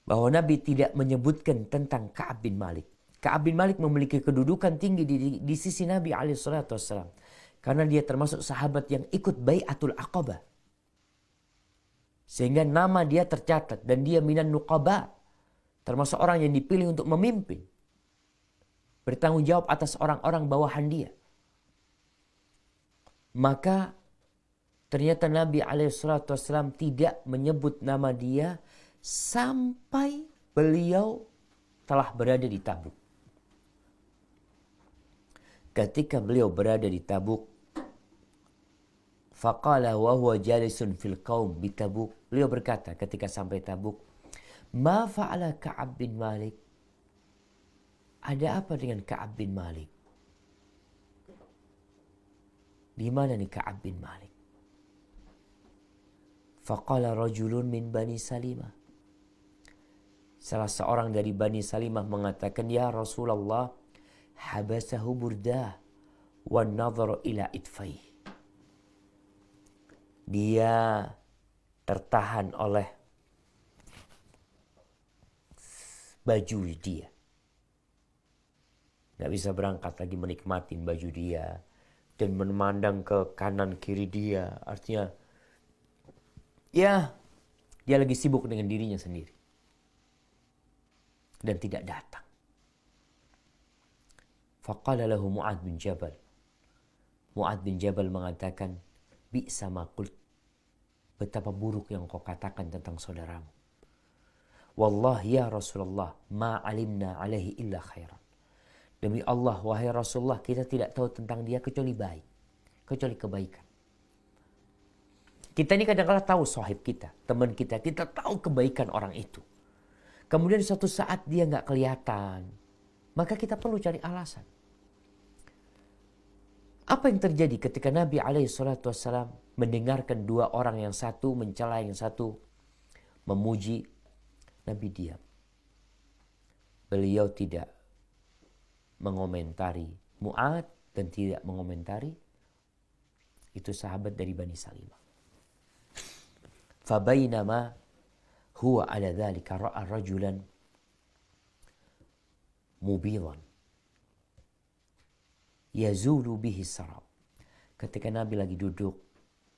bahwa Nabi tidak menyebutkan tentang Ka'ab bin Malik. Ka'ab bin Malik memiliki kedudukan tinggi di sisi Nabi SAW. Karena dia termasuk sahabat yang ikut Bai'atul Aqabah. Sehingga nama dia tercatat dan dia minan nuqaba. Termasuk orang yang dipilih untuk memimpin. Bertanggung jawab atas orang-orang bawahan dia. Maka ternyata Nabi SAW tidak menyebut nama dia sampai beliau telah berada di Tabuk. Ketika beliau berada di Tabuk, faqala wa huwa jalisun fil qaum bi Tabuk. Beliau berkata ketika sampai Tabuk, ma fa'ala Ka'ab bin Malik? Ada apa dengan Ka'ab bin Malik? Di mana nih Ka'ab bin Malik? Faqala rajulun min Bani Salimah. Salah seorang dari Bani Salimah mengatakan, ya Rasulullah, habasahu burdah wa nadhara ila itfai. Dia tertahan oleh baju dia. Gak bisa berangkat lagi menikmati baju dia. Dan memandang ke kanan kiri dia. Artinya, ya, dia lagi sibuk dengan dirinya sendiri. Dan tidak datang. Faqala lahu Mu'adz bin Jabal. Mu'adz bin Jabal mengatakan, bi'sa ma qult. Betapa buruk yang kau katakan tentang saudaramu. Wallahi ya Rasulullah, ma alimna alaihi illa khairan. Demi Allah, wahai Rasulullah, kita tidak tahu tentang dia kecuali baik. Kecuali kebaikan. Kita ini kadang-kadang tahu sahib kita, teman kita. Kita tahu kebaikan orang itu. Kemudian suatu saat dia nggak kelihatan. Maka kita perlu cari alasan. Apa yang terjadi ketika Nabi SAW mendengarkan dua orang, yang satu mencela, yang satu memuji? Nabi diam. Beliau tidak mengomentari Mu'adz dan tidak mengomentari itu sahabat dari Bani Salimah. Fabainama huwa ala dzalika ra'a rajulan mubidan yazulu bihi sarab. Ketika Nabi lagi duduk,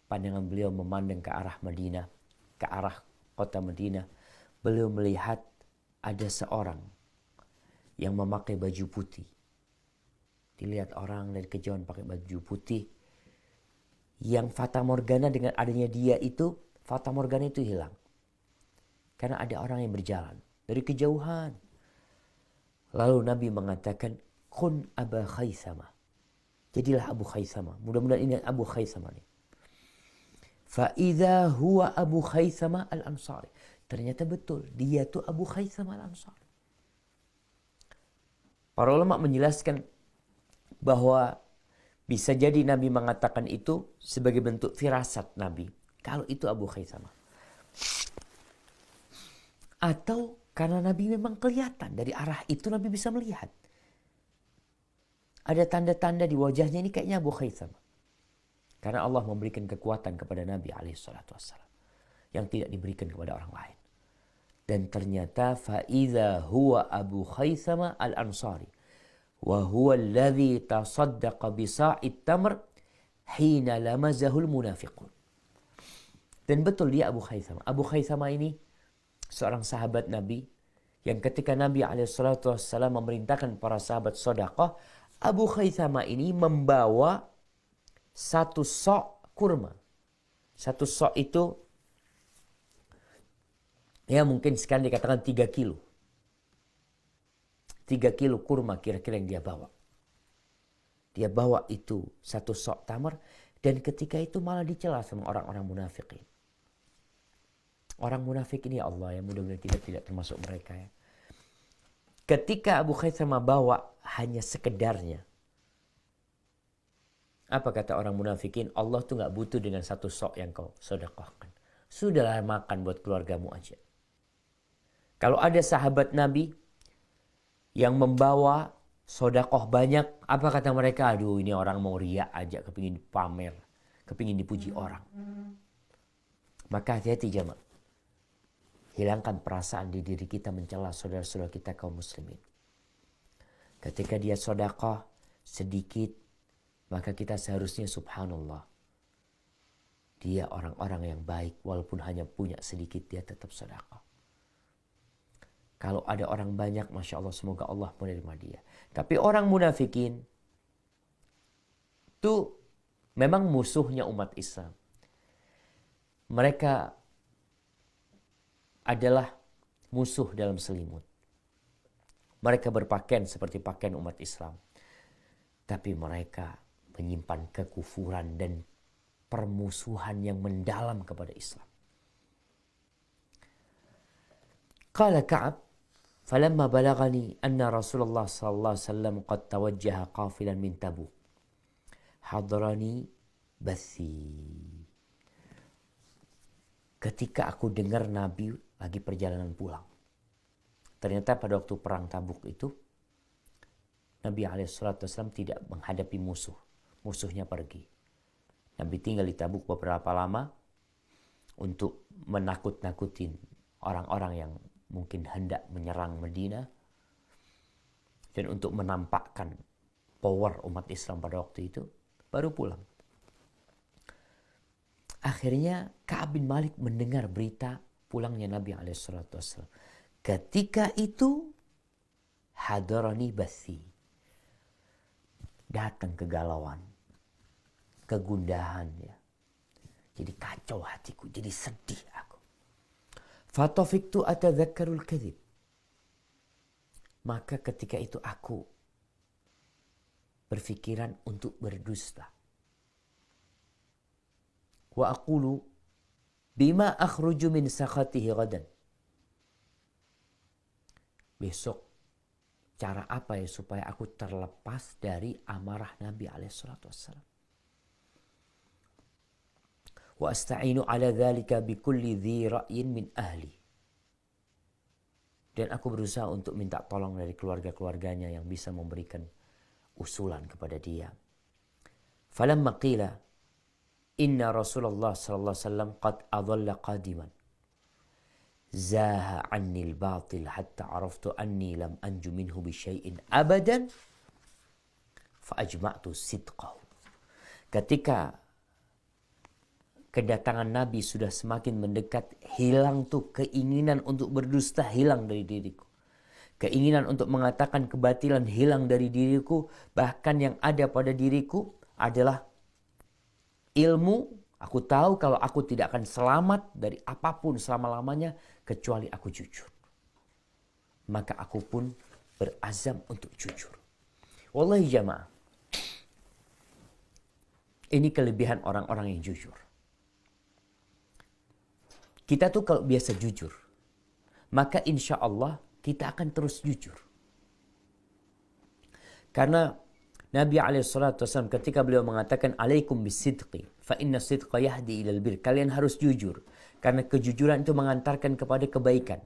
pandangan beliau memandang ke arah Madinah, ke arah kota Madinah. Beliau melihat ada seorang yang memakai baju putih. Dilihat orang dari kejauhan pakai baju putih. Yang fata morgana dengan adanya dia itu, fata morgana itu hilang. Karena ada orang yang berjalan dari kejauhan. Lalu Nabi mengatakan, kun Aba Khaythama. Jadilah Abu Khaythama. Mudah-mudahan ini Abu Khaythama nih. Fa'idha huwa Abu Khaythama al-Ansari. Ternyata betul, dia tuh Abu Khaythama al-Ansari. Para ulama menjelaskan bahwa bisa jadi Nabi mengatakan itu sebagai bentuk firasat Nabi. Kalau itu Abu Khaythama. Atau karena Nabi memang kelihatan. Dari arah itu Nabi bisa melihat. Ada tanda-tanda di wajahnya, ini kayaknya Abu Khaythama. Karena Allah memberikan kekuatan kepada Nabi SAW yang tidak diberikan kepada orang lain. Dan ternyata fa'idha huwa Abu Khaythama al-Ansari wa huwa alladhi tasaddaqa bisa'id tamr hina lamazahul munafiqun. Dan betul dia Abu Khaythama. Abu Khaythama ini seorang sahabat Nabi yang ketika Nabi SAW memerintahkan para sahabat sedekah, Abu Khaythama ini membawa satu sok kurma. Satu sok itu ya mungkin sekarang dikatakan 3 kilo. 3 kilo kurma kira-kira yang dia bawa. Dia bawa itu satu sok tamar dan ketika itu malah dicela sama orang-orang munafikin. Orang munafik ini ya Allah, yang mudah-mudahan kita tidak termasuk mereka ya. Ketika Abu Khaythama bawa hanya sekedarnya. Apa kata orang munafikin? Allah tuh gak butuh dengan satu sok yang kau sedekahkan. Sudahlah makan buat keluargamu aja. Kalau ada sahabat Nabi yang membawa sedekah banyak, apa kata mereka? Aduh, ini orang mau riak aja, kepingin pamer, kepingin dipuji orang. Maka hati-hati jamaah. Hilangkan perasaan di diri kita mencela saudara-saudara kita kaum muslimin. Ketika dia sedekah sedikit, maka kita seharusnya subhanallah. Dia orang-orang yang baik, walaupun hanya punya sedikit, dia tetap sedekah. Kalau ada orang banyak, Masya Allah, semoga Allah menerima dia. Tapi orang munafikin, itu memang musuhnya umat Islam. Mereka adalah musuh dalam selimut. Mereka berpakaian seperti pakaian umat Islam. Tapi mereka menyimpan kekufuran dan permusuhan yang mendalam kepada Islam. Qala Ka'ab, falamma balagani anna Rasulullah sallallahu alaihi wasallam qad tawajjaha qafilan min Tabuk. Hadrani bathi. Ketika aku dengar Nabi lagi perjalanan pulang. Ternyata pada waktu perang Tabuk itu Nabi SAW tidak menghadapi musuh. Musuhnya pergi. Nabi tinggal di Tabuk beberapa lama untuk menakut-nakutin orang-orang yang mungkin hendak menyerang Madinah dan untuk menampakkan power umat Islam pada waktu itu, baru pulang. Akhirnya Ka'ab bin Malik mendengar berita pulangnya Nabi SAW. Ketika itu hadarani bathi. Datang kegalauan, kegundahan ya. Jadi kacau hatiku, jadi sedih aku. Fatafiktu atadzakarul kadhib. Maka ketika itu aku berfikiran untuk berdusta. Wa aqulu bima akhruju min sakhatihi ghadan. Besok cara apa ya supaya aku terlepas dari amarah Nabi SAW. Wa asta'inu ala dhalika bikulli dhi ra'yin min ahli. Dan aku berusaha untuk minta tolong dari keluarga-keluarganya yang bisa memberikan usulan kepada dia. Falamma qila inna Rasulullah sallallahu alaihi wasallam qad adalla qadiman. Zaha anni al-batil hatta araftu anni lam anju minhu bi syai'in abadan fa ajma'tu sidqahu. Ketika kedatangan Nabi sudah semakin mendekat, hilang tuh keinginan untuk berdusta, hilang dari diriku. Keinginan untuk mengatakan kebatilan hilang dari diriku. Bahkan yang ada pada diriku adalah ilmu. Aku tahu kalau aku tidak akan selamat dari apapun selama-lamanya kecuali aku jujur. Maka aku pun berazam untuk jujur. Wallahi jamaah. Ini kelebihan orang-orang yang jujur. Kita tuh kalau biasa jujur, maka insya Allah kita akan terus jujur. Karena Nabi SAW ketika beliau mengatakan alaikum bisidqi fa inna sidqa yahdi ilal bir. Kalian harus jujur karena kejujuran itu mengantarkan kepada kebaikan.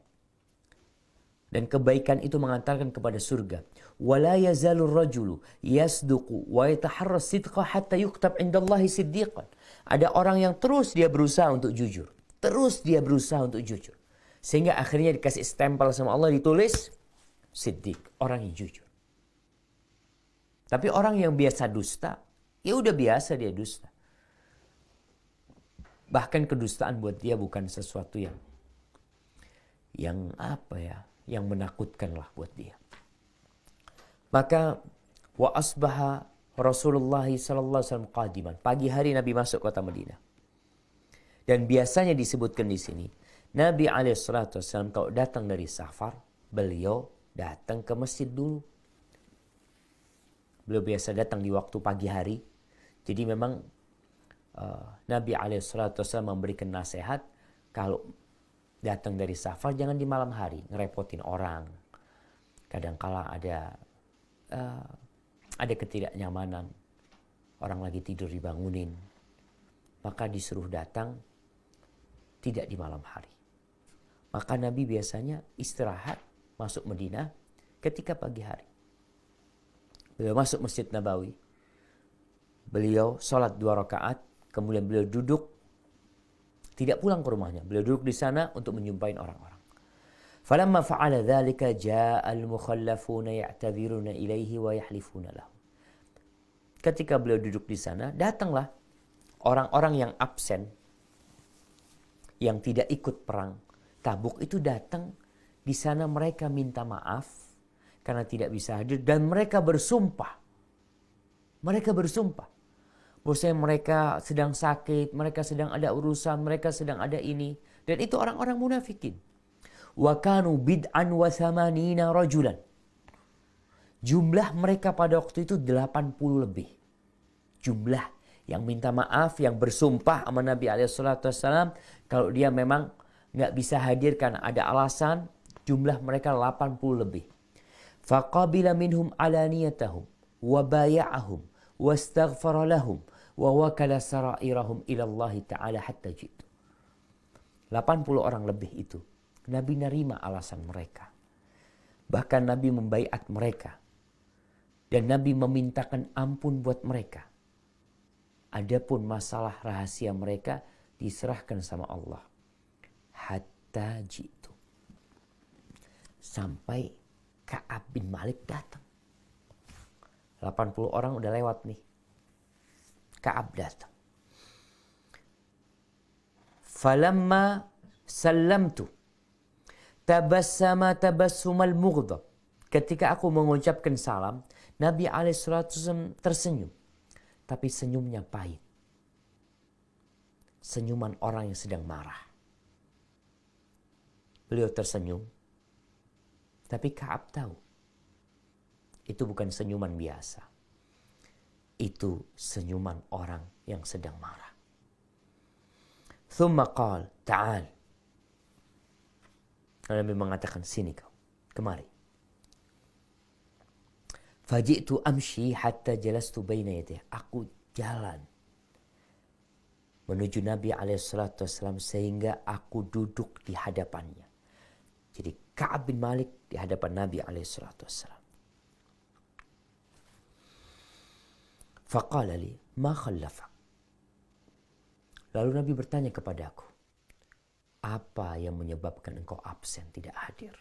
Dan kebaikan itu mengantarkan kepada surga. Wala yazalur rajulu yasduqu wa yataharra sidqa hatta yuktab indallahi siddiqan. Ada orang yang terus dia berusaha untuk jujur. Terus dia berusaha untuk jujur. Sehingga akhirnya dikasih stempel sama Allah, ditulis siddiq, orang yang jujur. Tapi orang yang biasa dusta, ya udah biasa dia dusta. Bahkan kedustaan buat dia bukan sesuatu yang yang menakutkan lah buat dia. Maka wa asbaha Rasulullah sallallahu alaihi wasallam qadiman. Pagi hari Nabi masuk kota Madinah. Dan biasanya disebutkan di sini, Nabi alaihi salatu wasallam kalau datang dari safar, beliau datang ke masjid dulu. Beliau biasa datang di waktu pagi hari. Jadi memang Nabi alaihi salatu wasallam memberikan nasihat, kalau datang dari safar jangan di malam hari, ngerepotin orang. Kadangkala ada ketidaknyamanan, orang lagi tidur dibangunin, maka disuruh datang tidak di malam hari. Maka Nabi biasanya istirahat masuk Madinah ketika pagi hari. Beliau masuk Masjid Nabawi, beliau sholat 2 rakaat, kemudian beliau duduk, tidak pulang ke rumahnya. Beliau duduk di sana untuk menjumpai orang-orang. Falamma fa'ala dzalika jaa'a al-mukhallafuna ya'tadhiruna ilaihi wa yahlifuna lahu. Ketika beliau duduk di sana, datanglah orang-orang yang absen, yang tidak ikut perang Tabuk itu datang. Di sana mereka minta maaf karena tidak bisa hadir, dan mereka bersumpah. Mereka bersumpah bahwasanya mereka sedang sakit, mereka sedang ada urusan, mereka sedang ada ini. Dan itu orang-orang munafikin. Wa kanu bid'an wa thamanina rajulan. Jumlah mereka pada waktu itu 80 lebih. Jumlah yang minta maaf, yang bersumpah sama Nabi SAW, kalau dia memang nggak bisa hadir karena ada alasan, jumlah mereka 80 lebih. Faqabila minhum alaniyatahum wa baya'ahum wastaghfara lahum wa wakala sarairahum ila Allah Ta'ala hatta jitu. 80 orang lebih itu Nabi nerima alasan mereka. Bahkan Nabi membaiat mereka. Dan Nabi memintakan ampun buat mereka. Adapun masalah rahasia mereka diserahkan sama Allah. Hatta jitu. Sampai Ka'ab bin Malik datang. 80 orang udah lewat nih. Ka'ab datang. Falamma sallamtu tabassama tabassumal mughdab. Ketika aku mengucapkan salam, Nabi SAW tersenyum. Tapi senyumnya pahit. Senyuman orang yang sedang marah. Beliau tersenyum. Tapi Ka'ab tahu. Itu bukan senyuman biasa. Itu senyuman orang yang sedang marah. Thumma qal, ta'al. Nabi mengatakan, sini kau, kemari. Faji'tu amshi hatta jalastu baina yadayhi. Aku jalan menuju Nabi SAW sehingga aku duduk di hadapannya. Jadi Ka'ab bin Malik di hadapan Nabi SAW. Faqala li, ma khallafak. Lalu Nabi bertanya kepadaku, apa yang menyebabkan engkau absen, tidak hadir?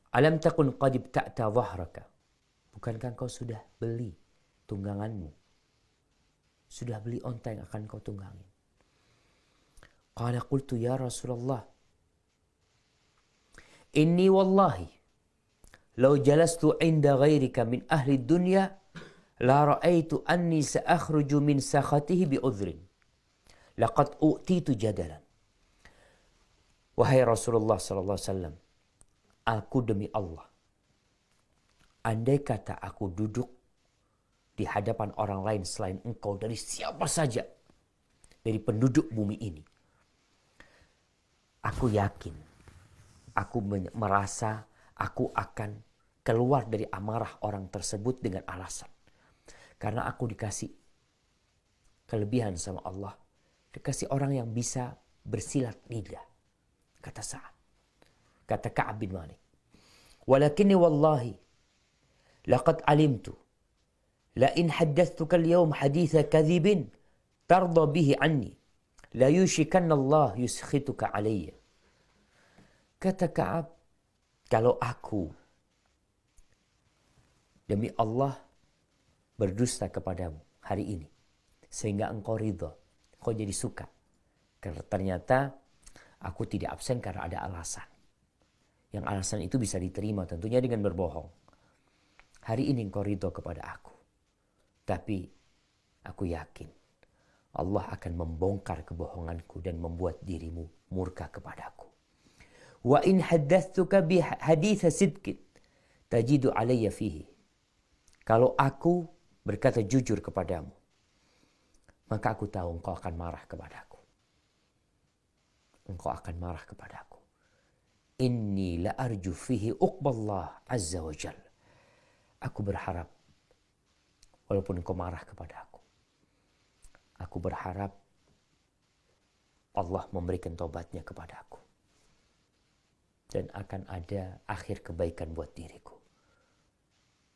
Alam takun qad ibta'ta dhahraka. Bukankah engkau sudah beli tungganganmu? Sudah beli onta yang akan kau tunggangi. Qala qultu ya Rasulullah, inni wallahi law jalastu inda ghairika min ahli dunya la ra'aitu anni sa'akhruju min sakhatihi bi'udhrin. Laqad u'titu jadalan. Wahai Rasulullah sallallahu alaihi wasallam, aku demi Allah, andai kata aku duduk di hadapan orang lain selain engkau, dari siapa saja dari penduduk bumi ini, aku yakin, aku merasa aku akan keluar dari amarah orang tersebut dengan alasan. Karena aku dikasih kelebihan sama Allah. Dikasih orang yang bisa bersilat lidah. Kata Sa'ad. Kata Ka'ab bin Malik. Walakinni wallahi laqad alimtu la in haddathtuka al-yawm haditha kadhibin tarda bihi anni la yushikanna Allah yuskhituka alayya. Kata Ka'ab, kalau aku demi Allah berdusta kepadamu hari ini sehingga engkau ridha, engkau jadi suka, karena ternyata aku tidak absen karena ada alasan. Yang alasan itu bisa diterima tentunya dengan berbohong. Hari ini engkau ridho kepada aku. Tapi aku yakin Allah akan membongkar kebohonganku dan membuat dirimu murka kepadaku. Wa in haddathtuka bi haditha sidqin tajidu alayya fihi. Kalau aku berkata jujur kepadamu, maka aku tahu engkau akan marah kepadaku. Engkau akan marah kepadaku. Inni la arju fihi uqballah azza wa jalla. Aku berharap, walaupun engkau marah kepada aku berharap Allah memberikan taubatnya kepada aku. Dan akan ada akhir kebaikan buat diriku.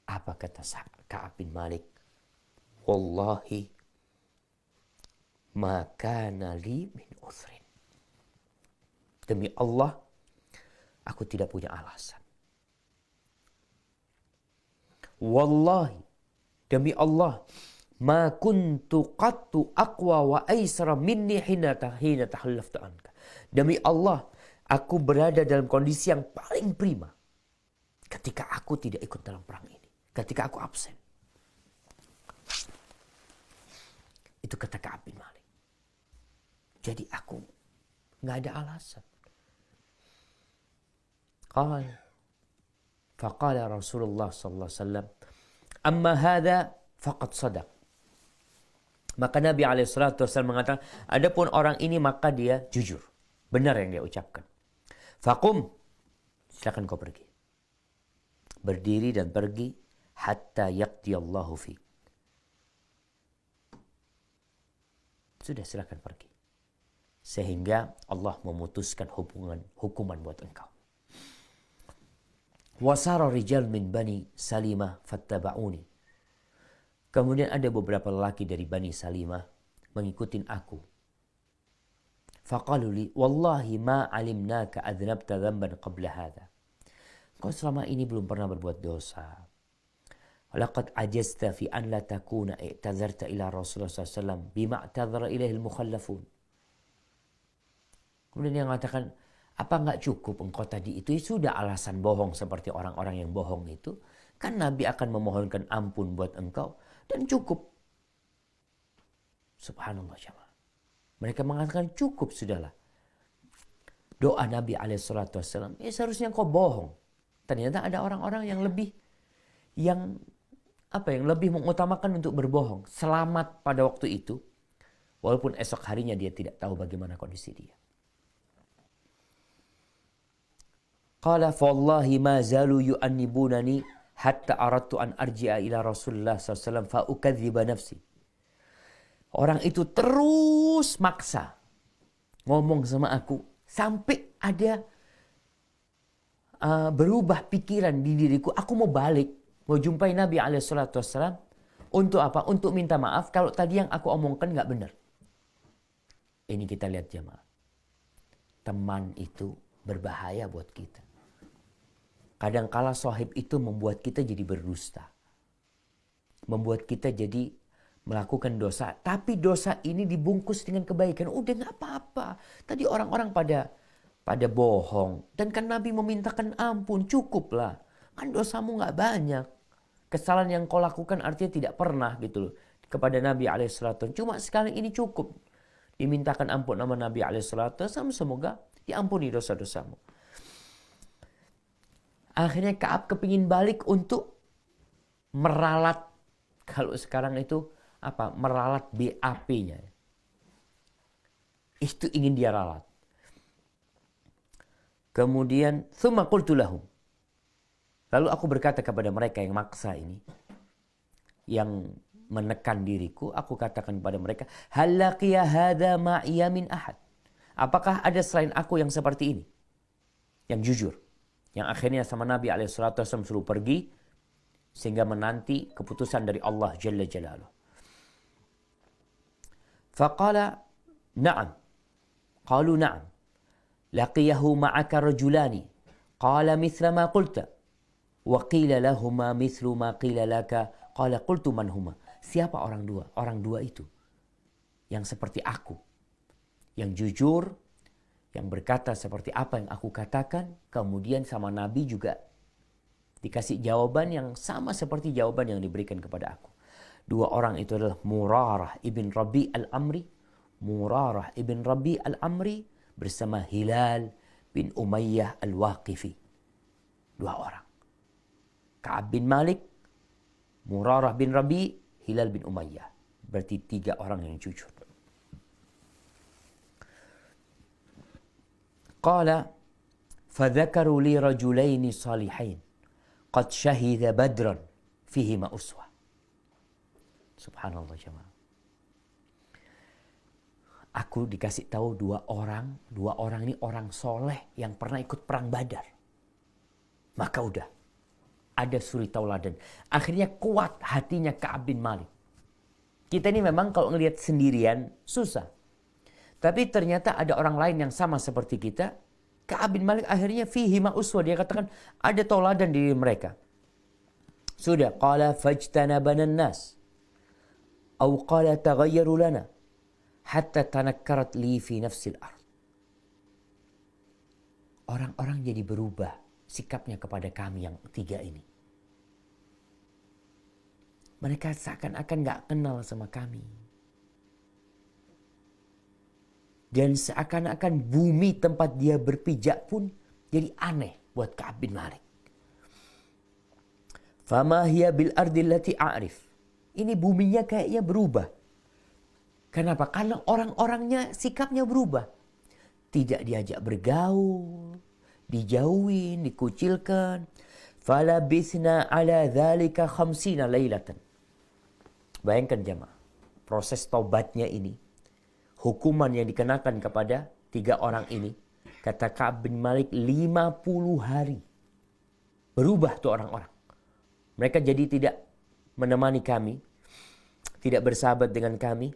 Apa kata Ka'ab bin Malik? Wallahi ma kana li min uthrin. Demi Allah, aku tidak punya alasan. Wallahi, demi Allah, ma kuntu qattu aqwa wa aisara minni hina tahallaftu anka. Demi Allah, aku berada dalam kondisi yang paling prima ketika aku tidak ikut dalam perang ini. Ketika aku absen. Itu kata Ka'ab bin Malik. Jadi aku nggak ada alasan. Faqala Rasulullah sallallahu alaihi wasallam, amma hadha faqad sadaq. Maka Nabi alaihi salatu wasallam mengatakan, adapun orang ini maka dia jujur. Benar yang dia ucapkan. Faqum, silakan kau pergi. Berdiri dan pergi hatta yaqdiyallahu fi. Sudah, silakan pergi. Sehingga Allah memutuskan hukuman buat engkau. Wasara rijal min bani Salimah fattaba'uni. Kemudian ada beberapa lelaki dari Bani Salimah mengikutin aku. Faqalu li, wallahi ma alimnaka adnabta dhanban qabla hadha. Kau selama ini belum pernah berbuat dosa. Laqad ajazta fi an la takuna i'tazarta ila Rasulullah SAW bima i'tazara ilaihi al-mukhallafun. Kemudian dia mengatakan, apa enggak cukup engkau tadi itu sudah alasan bohong seperti orang-orang yang bohong itu? Kan Nabi akan memohonkan ampun buat engkau dan cukup. Subhanallah jemaah. Mereka mengatakan cukup sudahlah. Doa Nabi SAW, seharusnya engkau bohong. Ternyata ada orang-orang yang lebih mengutamakan untuk berbohong. Selamat pada waktu itu. Walaupun esok harinya dia tidak tahu bagaimana kondisi dia. Qala fawallahi ma zalu yu'annibunani hatta aradtu an arji'a ila Rasulullah SAW fa ukadziba nafsi. Orang itu terus maksa ngomong sama aku sampai ada berubah pikiran di diriku. Aku mau balik, mau jumpai Nabi SAW. Untuk apa? Untuk minta maaf kalau tadi yang aku omongkan nggak benar. Ini kita lihat jemaah. Teman itu berbahaya buat kita. Kadangkala sahib itu membuat kita jadi berdusta. Membuat kita jadi melakukan dosa. Tapi dosa ini dibungkus dengan kebaikan. Udah gak apa-apa. Tadi orang-orang pada bohong. Dan kan Nabi memintakan ampun. Cukuplah. Kan dosamu gak banyak. Kesalahan yang kau lakukan artinya tidak pernah gitu loh. Kepada Nabi SAW. Cuma sekali ini cukup. Dimintakan ampun nama Nabi SAW. Semoga diampuni dosa-dosamu. Akhirnya Ka'ab kepingin balik untuk meralat. Kalau sekarang itu apa? Meralat BAP-nya. Itu ingin dia ralat. Kemudian tsumma qultu lahum. Lalu aku berkata kepada mereka yang maksa ini, yang menekan diriku, aku katakan kepada mereka, hal laqiya hadza ma'iya min ahad. Apakah ada selain aku yang seperti ini? Yang jujur. Yang akhirnya sama Nabi SAW suruh pergi sehingga menanti keputusan dari Allah Jalla Jalaluh. Faqala na'am. Qalu na'am. Laqiyahu ma'aka rajulani. Qala mithla ma qulta. Wa qila lahuma mithlu ma qila laka. Qala qultu man huma. Siapa orang dua? Orang dua itu yang seperti aku, yang jujur, yang berkata seperti apa yang aku katakan. Kemudian sama Nabi juga dikasih jawaban yang sama seperti jawaban yang diberikan kepada aku. Dua orang itu adalah Murarah ibn Rabi al-Amri. Murarah ibn Rabi al-Amri bersama Hilal bin Umayyah al-Waqifi. Dua orang. Ka'ab bin Malik, Murarah bin Rabi, Hilal bin Umayyah. Berarti tiga orang yang jujur. Qala fadhakaru li rajulaini salihain qad syahida badran fihima uswah. Subhanallah jemaah. Aku dikasih tahu dua orang ini orang soleh yang pernah ikut perang Badar. Maka udah ada suri tauladan. Akhirnya kuat hatinya Ka'ab bin Malik. Kita ini memang kalau ngelihat sendirian susah. Tapi ternyata ada orang lain yang sama seperti kita. Ka'ab bin Malik akhirnya fihima uswah. Dia katakan ada tauladan di mereka. Sudah. Qala fajtanabana nas. Aw qala taghayyaru lana. Hatta tanakkarat li fi nafsil ard. Orang-orang jadi berubah sikapnya kepada kami yang tiga ini. Mereka seakan-akan gak kenal sama kami. Dan seakan-akan bumi tempat dia berpijak pun jadi aneh buat Ka'ab bin Malik. Fama hiya bil ardi allati a'rif. Ini buminya kayaknya berubah. Kenapa? Karena orang-orangnya sikapnya berubah. Tidak diajak bergaul, dijauhin, dikucilkan. Falabithna ala dhalika khamsina lailatan. Bayangkan jemaah, proses taubatnya ini, hukuman yang dikenakan kepada tiga orang ini, kata Ka'ab bin Malik 50 hari. Berubah tuh orang-orang. Mereka jadi tidak menemani kami, tidak bersahabat dengan kami.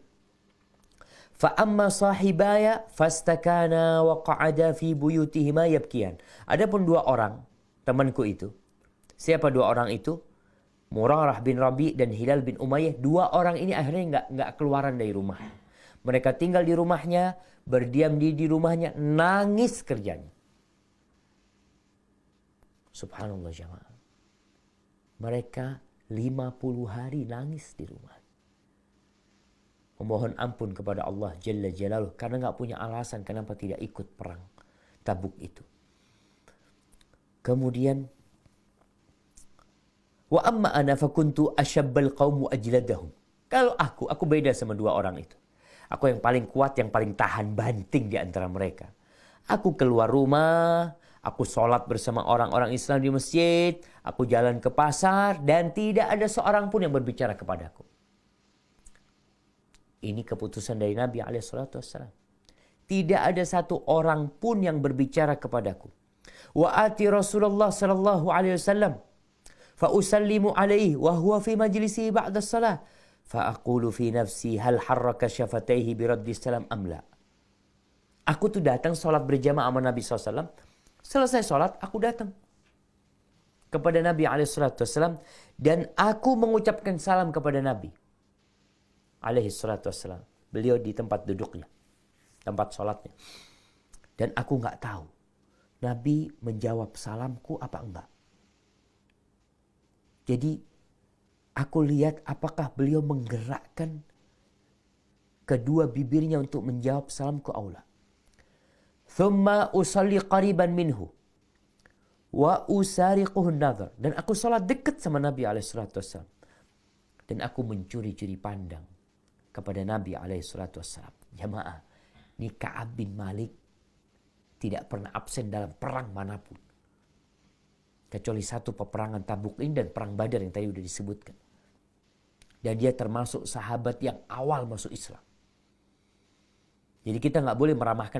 Fa'amma sahibaya fastakana wa qa'ada fi buyutihima yabkiyan. Adapun dua orang temanku itu. Siapa dua orang itu? Murarah bin Rabi dan Hilal bin Umayyah. Dua orang ini akhirnya enggak keluaran dari rumah. Mereka tinggal di rumahnya, berdiam di rumahnya, nangis kerjanya. Subhanallah jamaah. Mereka 50 hari nangis di rumah. Memohon ampun kepada Allah Jalla Jalaluh karena nggak punya alasan kenapa tidak ikut perang Tabuk itu. Kemudian wa amma ana fakuntu asyabbal qaum ajladahum. Kalau aku beda sama dua orang itu. Aku yang paling kuat, yang paling tahan banting di antara mereka. Aku keluar rumah, aku sholat bersama orang-orang Islam di masjid, aku jalan ke pasar dan tidak ada seorang pun yang berbicara kepadaku. Ini keputusan dari Nabi SAW. Tidak ada satu orang pun yang berbicara kepadaku. Wa ati Rasulullah sallallahu alaihi wasallam fa usallimu alaihi wa huwa fi majlisi ba'da salah fa aqulu fi nafsi hal harraka syafataihi bi raddi salam am la. Aku tuh datang sholat berjamaah sama Nabi SAW. Selesai sholat aku datang kepada Nabi SAW dan aku mengucapkan salam kepada Nabi alaihi salatu wassalam. Beliau di tempat duduknya, tempat sholatnya. Dan aku nggak tahu Nabi menjawab salamku apa enggak. Jadi aku lihat apakah beliau menggerakkan kedua bibirnya untuk menjawab salamku aula. Thumma usalli qariban minhu wa usariquhu an-nazar. Dan aku sholat dekat sama Nabi alaihi salatu wassalam. Dan aku mencuri-curi pandang kepada Nabi SAW. Jamaah, ini Ka'ab bin Malik tidak pernah absen dalam perang manapun. Kecuali satu peperangan Tabuk ini dan perang Badar yang tadi sudah disebutkan. Dan dia termasuk sahabat yang awal masuk Islam. Jadi kita nggak boleh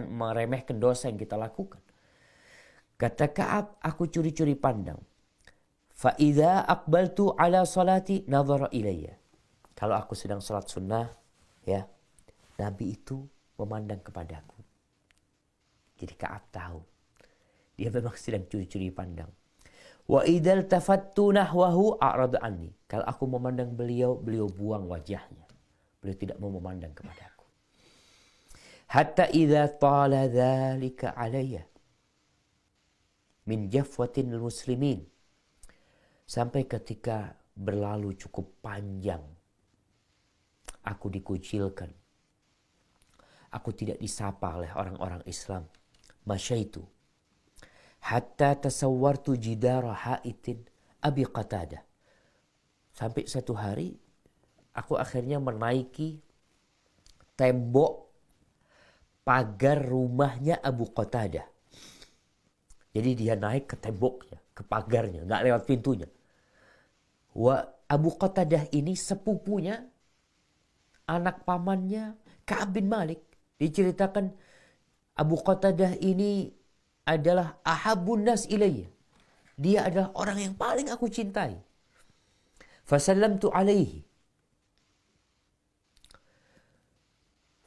meremehkan dosa yang kita lakukan. Kata Ka'ab, aku curi-curi pandang. Fa idza aqbaltu ala salati nadhara ilayya. Kalau aku sedang salat sunnah, ya, Nabi itu memandang kepadaku. Jadi Ka'ab tahu dia memang sedang curi-curi pandang. Wa idzal tafattu nahwahu a'rada anni. Kalau aku memandang beliau, beliau buang wajahnya. Beliau tidak mau memandang kepadaku. Hatta idza tala dzalika alayya min jafwatin muslimin. Sampai ketika berlalu cukup panjang, aku dikucilkan. Aku tidak disapa oleh orang-orang Islam. Masyaitu hatta tasawwartu jidara haitin Abi Qatadah. Sampai satu hari aku akhirnya menaiki tembok pagar rumahnya Abu Qatadah. Jadi dia naik ke temboknya, ke pagarnya, nggak lewat pintunya. Abu Qatadah ini sepupunya, anak pamannya Ka'ab bin Malik. Diceritakan Abu Qatadah ini adalah ahabun nas ilayya. Dia adalah orang yang paling aku cintai. Fasallamtu alaihi.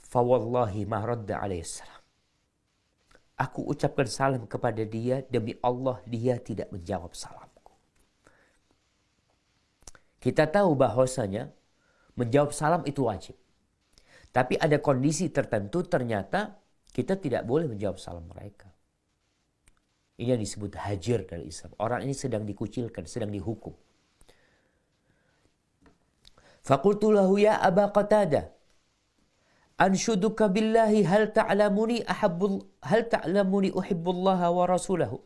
Fawallahi ma radda alaihi salam. Aku ucapkan salam kepada dia, demi Allah dia tidak menjawab salamku. Kita tahu bahwasanya menjawab salam itu wajib. Tapi ada kondisi tertentu ternyata kita tidak boleh menjawab salam mereka. Ini yang disebut hajar dari Islam. Orang ini sedang dikucilkan, sedang dihukum. Faqultu lahu ya Aba Qatadah, anshuduka billahi hal ta'lamuni uhibbullaha wa rasulahu.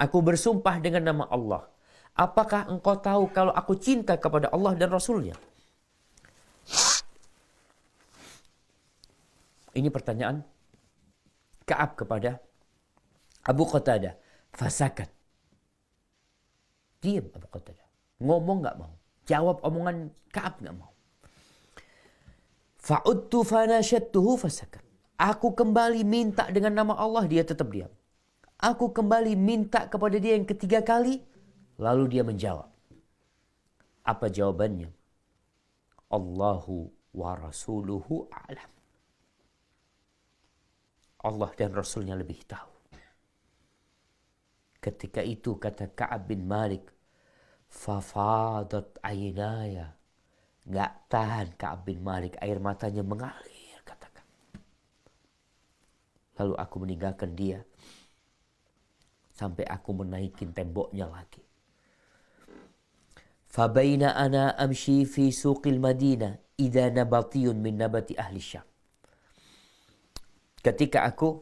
Aku bersumpah dengan nama Allah. Apakah engkau tahu kalau aku cinta kepada Allah dan Rasulnya? Ini pertanyaan Ka'ab kepada Abu Qatadah. Fasakat. Diam Abu Qatadah. Ngomong gak mau. Jawab omongan Ka'ab gak mau. Fa'udtu fanashattuhu fasakat. Aku kembali minta dengan nama Allah, dia tetap diam. Aku kembali minta kepada dia yang ketiga kali, lalu dia menjawab. Apa jawabannya? Allahu wa rasuluhu a'lam. Allah dan Rasulnya lebih tahu. Ketika itu kata Ka'ab bin Malik, fafadat aynaya. Nggak tahan Ka'ab bin Malik, air matanya mengalir, katakan. Lalu aku meninggalkan dia sampai aku menaikin temboknya lagi. Fabaina ana amshi fi suqil Madinah idza nabatiyun min nabati ahli Syam. Ketika aku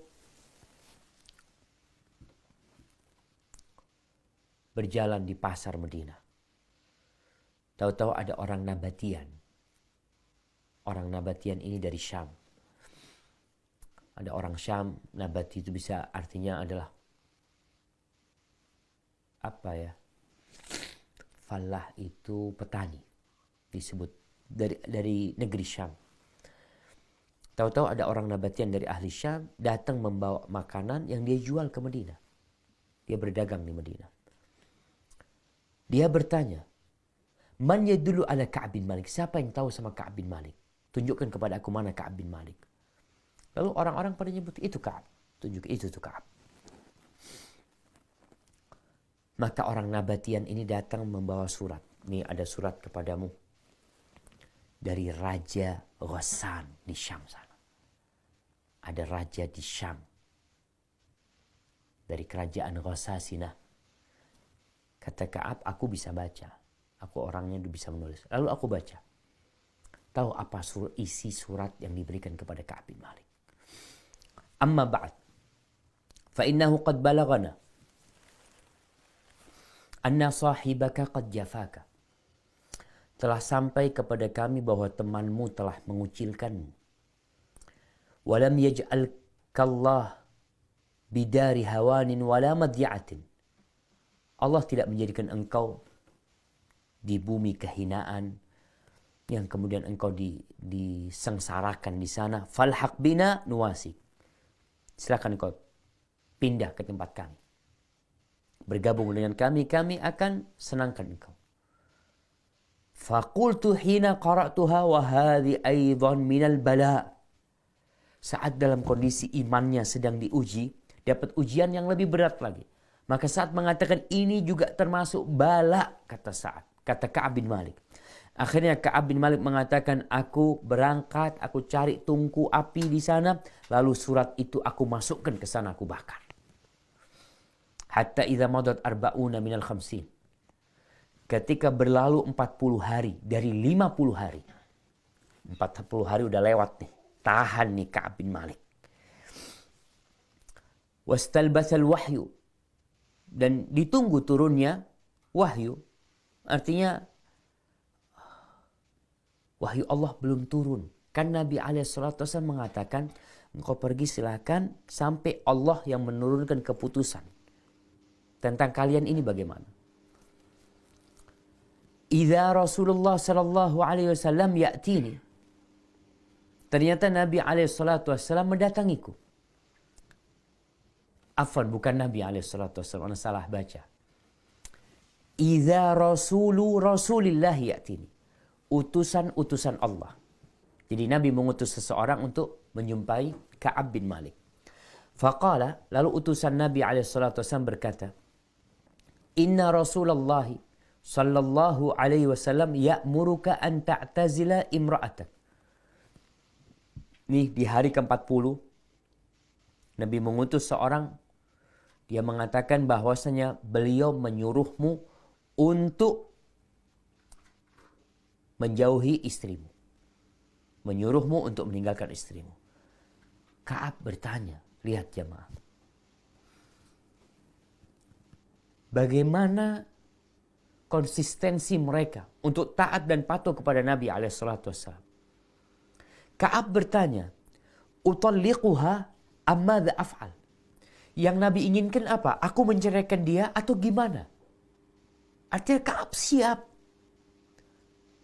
berjalan di pasar Madinah, tahu-tahu ada orang Nabatian. Orang Nabatian ini dari Syam. Ada orang Syam, Nabati itu bisa artinya adalah apa ya? Falah itu petani. Disebut dari negeri Syam. Tahu-tahu ada orang Nabatian dari ahli Syam datang membawa makanan yang dia jual ke Madinah. Dia berdagang di Madinah. Dia bertanya, man yadullu ala Ka'ab bin Malik? Siapa yang tahu sama Ka'ab bin Malik? Tunjukkan kepada aku mana Ka'ab bin Malik. Lalu orang-orang pada nyebut, itu Ka'ab. Tunjuk, itu tuh Ka'ab. Maka orang Nabatian ini datang membawa surat. Nih ada surat kepadamu. Dari Raja Ghassan di Syam sana. Ada raja di Syam. Dari kerajaan Ghassasinah. Kata Ka'ab, aku bisa baca. Aku orangnya bisa menulis. Lalu aku baca. Tahu apa isi surat yang diberikan kepada Ka'ab bin Malik. Amma ba'd. Fa'innahu qad balagana. Anna sahibaka qad jafaka. Telah sampai kepada kami bahwa temanmu telah mengucilkanmu. Walam yaj'alkallah bidari hawanin wala madyatin. Allah tidak menjadikan engkau di bumi kehinaan yang kemudian engkau disengsarakan di sana. Falhaq bina nuwasi. Silakan engkau pindah ke tempat kami. bergabung dengan kami akan senangkan engkau. Faqultu hina qara'tuha wa hadhi aidan minal bala. Saat dalam kondisi imannya sedang diuji, dapat ujian yang lebih berat lagi. Maka saat mengatakan ini juga termasuk bala, kata Ka'ab bin Malik. Akhirnya Ka'ab bin Malik mengatakan, aku berangkat, aku cari tungku api di sana, lalu surat itu aku masukkan ke sana, aku bakar. Hatta idza madat arba'una minal khamsin. Ketika berlalu 40 hari dari 50 hari. 40 hari udah lewat nih. Tahan nih Ka'ab bin Malik. Wastalbathal wahyu. Dan ditunggu turunnya wahyu. Artinya wahyu Allah belum turun. Kan Nabi SAW mengatakan, engkau pergi silakan sampai Allah yang menurunkan keputusan. Tentang kalian ini bagaimana? Idza Rasulullah sallallahu alaihi wasallam ya'tini. Ternyata Nabi alaihi salatu wasallam mendatangiku. Afwan, bukan Nabi alaihi salatu wasallam, ana salah baca. Idza Rasulillah ya'tini. Utusan-utusan Allah. Jadi Nabi mengutus seseorang untuk menjumpai Ka'ab bin Malik. Faqala, lalu utusan Nabi alaihi salatu wasallam berkata, Inna Rasulullah sallallahu alaihi wasallam ya'muruka an ta'tazila imra'atak. Nih di hari ke-40 Nabi mengutus seorang, dia mengatakan bahwasanya beliau menyuruhmu untuk menjauhi istrimu. Menyuruhmu untuk meninggalkan istrimu. Ka'ab bertanya, lihat jemaah. Bagaimana konsistensi mereka untuk taat dan patuh kepada Nabi SAW. Ka'ab bertanya, utalliquha ammadha af'al. Yang Nabi inginkan apa? Aku menceraikan dia atau gimana? Artinya Ka'ab siap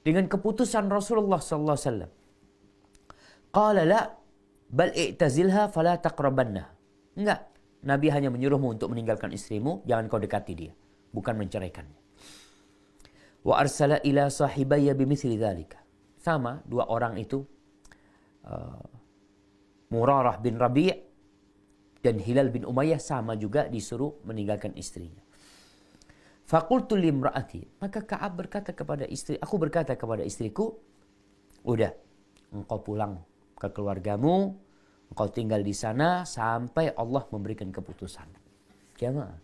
dengan keputusan Rasulullah SAW. Qala la, bal i'tazilha fala taqrabanna. Enggak, Nabi hanya menyuruhmu untuk meninggalkan istrimu, jangan kau dekati dia, bukan menceraikannya. Wa arsala ila sahibayya bimithli dzalika. Sama dua orang itu, Murarah bin Rabi' dan Hilal bin Umayyah, sama juga disuruh meninggalkan istrinya. Faqultu limra'ati, maka Ka'ab berkata kepada istri, aku berkata kepada istriku, udah, engkau pulang ke keluargamu, engkau tinggal di sana sampai Allah memberikan keputusan. Jamaah.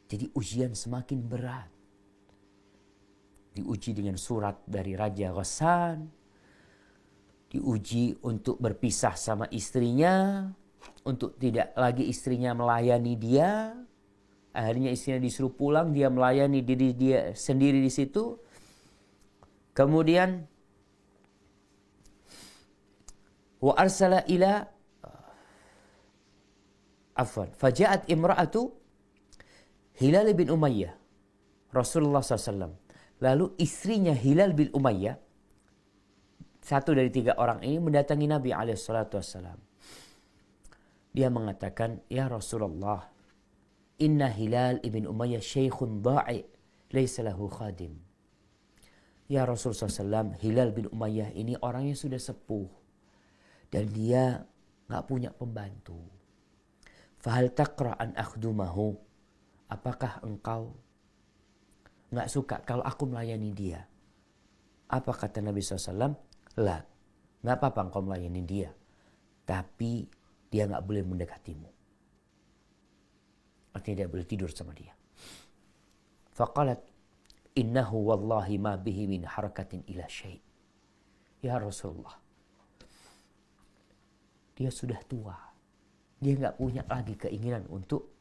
Jadi ujian semakin berat. Diuji dengan surat dari Raja Ghassan. Diuji untuk berpisah sama istrinya. Untuk tidak lagi istrinya melayani dia. Akhirnya istrinya disuruh pulang. Dia melayani diri dia sendiri di situ. Kemudian. Wa arsala ila. Faja'at imra'atu Hilal bin Umayyah. Rasulullah SAW. Lalu istrinya Hilal bin Umayyah, satu dari tiga orang ini, mendatangi Nabi SAW. Dia mengatakan, ya Rasulullah, inna Hilal ibn Umayyah syaikhun da'i, laysa lahu khadim. Ya Rasulullah SAW, Hilal bin Umayyah ini orangnya sudah sepuh. Dan dia gak punya pembantu. Fahal taqra an akhdumahu. Apakah engkau nggak suka kalau aku melayani dia? Apa kata Nabi SAW? La, nggak apa-apa engkau melayani dia, tapi dia nggak boleh mendekatimu. Artinya dia boleh tidur sama dia. Faqalat, innahu wallahi ma bihi min harakatin ila syai'. Ya Rasulullah, dia sudah tua, dia nggak punya lagi keinginan untuk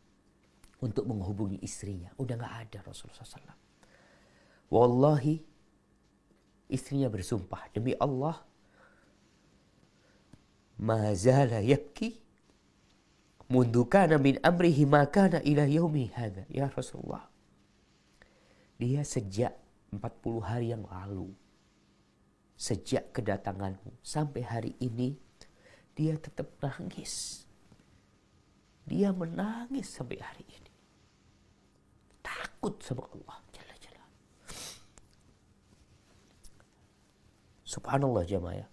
menghubungi istrinya. Udah nggak ada Rasulullah SAW. Wallahi, istrinya bersumpah, demi Allah, ma zala yabki mundu kana min amrihi ma kana ila yaumi hadha. Ya Rasulullah, dia sejak 40 hari yang lalu, sejak kedatanganmu sampai hari ini, dia tetap nangis. Dia menangis sampai hari ini. takut sama Allah Jalla Jalla. Subhanallah jamaah ya.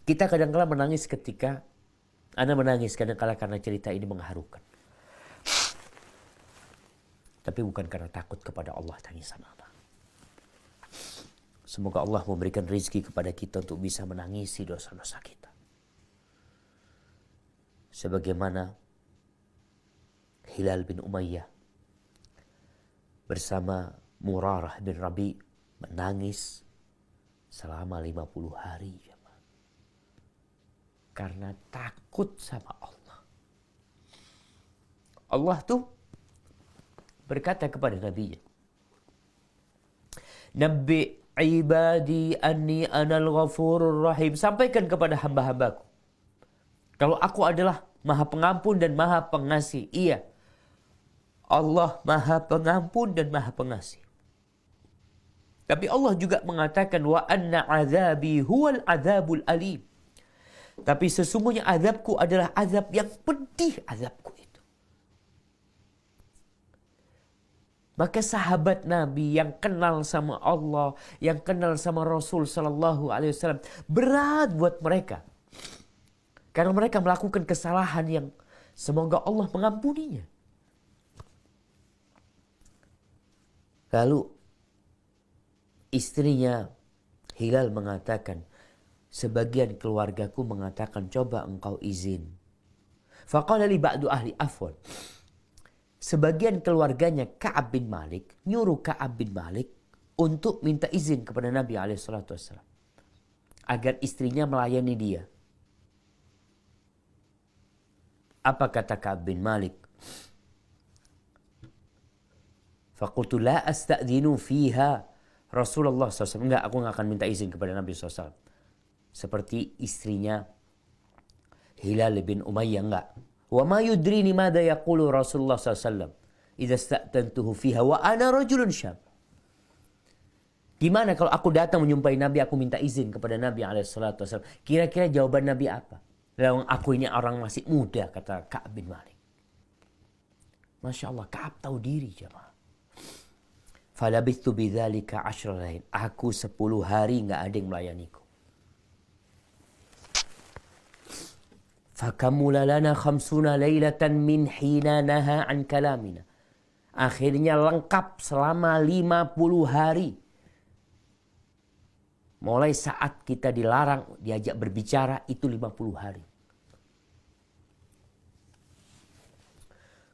Kita kadang-kala menangis ketika Ana menangis kadang-kala karena cerita ini mengharukan. Tapi bukan karena takut kepada Allah tangisan Ana. Semoga Allah memberikan rezeki kepada kita untuk bisa menangisi dosa-dosa kita. Sebagaimana Hilal bin Umayyah bersama Murarah bin Rabi menangis selama 50 hari. Karena takut sama Allah. Allah tuh berkata kepada Nabi-Nya, Nabbi ibadi anni anal ghafurur rahim. Sampaikan kepada hamba-hambaku, kalau aku adalah maha pengampun dan maha pengasih. Iya, Allah maha pengampun dan maha pengasih. Tapi Allah juga mengatakan, wa anna azabi huwal azabul alim. Tapi sesungguhnya azabku adalah azab yang pedih, azabku itu. Maka sahabat Nabi yang kenal sama Allah, yang kenal sama Rasul Sallallahu Alaihi Wasallam, berat buat mereka. Karena mereka melakukan kesalahan yang semoga Allah mengampuninya. Lalu istrinya Hilal mengatakan, sebagian keluargaku mengatakan, coba engkau izin. Faqala li ba'du ahli afwan. Sebagian keluarganya Ka'ab bin Malik nyuruh Ka'ab bin Malik untuk minta izin kepada Nabi SAW agar istrinya melayani dia. Apa kata Ka'ab bin Malik? Faqultu la asta'dhinu fiha Rasulullah SAW. Enggak, aku enggak akan minta izin kepada Nabi SAW. Seperti istrinya Hilal bin Umayyah, enggak. Wa ma yudrini madza yaqulu Rasulullah SAW idza sta'tantuhu fiha wa ana rajulun syab. Gimana kalau aku datang menyumpahi Nabi, aku minta izin kepada Nabi SAW. Kira-kira jawaban Nabi apa? Lalu aku ini orang masih muda, kata Ka'ab bin Malik. Masya Allah, Ka'ab tahu diri jemaah. Falabithu bidzalika 10 lain. Aku 10 hari enggak ada yang melayaniku. Fakamula lana 50 lailatan min hina naha an kalamina. Akhirnya lengkap selama 50 hari. Mulai saat kita dilarang diajak berbicara itu 50 hari.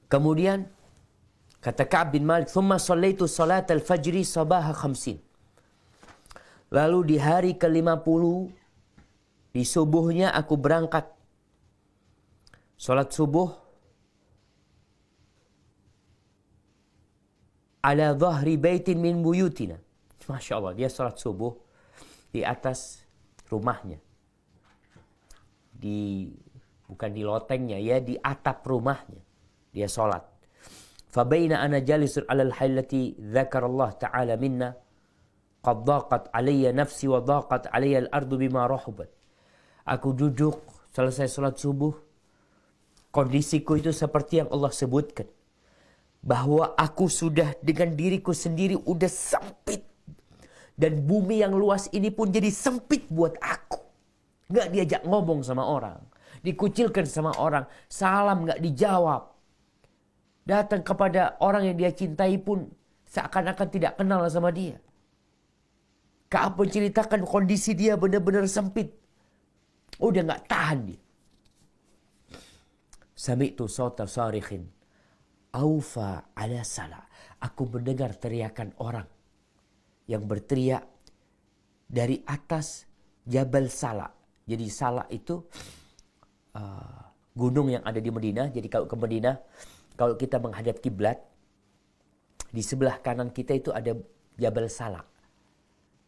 Kemudian kata Ka'ab bin Malik, "Tsumma shallaitu salat al-fajri sabaha 50." Lalu di hari ke-50 di subuhnya aku berangkat salat subuh ala dhahri baitin min buyutina. Masya Allah, dia salat subuh di atas rumahnya. Bukan di lotengnya ya, di atap rumahnya. Dia salat. Fabaina ana jalisun ala al-hallati dzakara Allah Ta'ala minna qad dhaqat alayya nafsi wa dhaqat alayya al-ardu bima rahubat. Aku duduk selesai salat subuh. Kondisiku itu seperti yang Allah sebutkan. Bahwa aku sudah dengan diriku sendiri udah sempit. Dan bumi yang luas ini pun jadi sempit buat aku. Nggak diajak ngomong sama orang. Dikucilkan sama orang. Salam nggak dijawab. Datang kepada orang yang dia cintai pun seakan-akan tidak kenal sama dia. Ka'ab menceritakan kondisi dia benar-benar sempit. Udah nggak tahan dia. Sami'tu sawta sarikhin aufa ala sala. Aku mendengar teriakan orang yang berteriak dari atas Jabal Sala. Jadi Sala itu gunung yang ada di Madinah. Jadi kalau ke Madinah, kalau kita menghadap kiblat, di sebelah kanan kita itu ada Jabal Sala.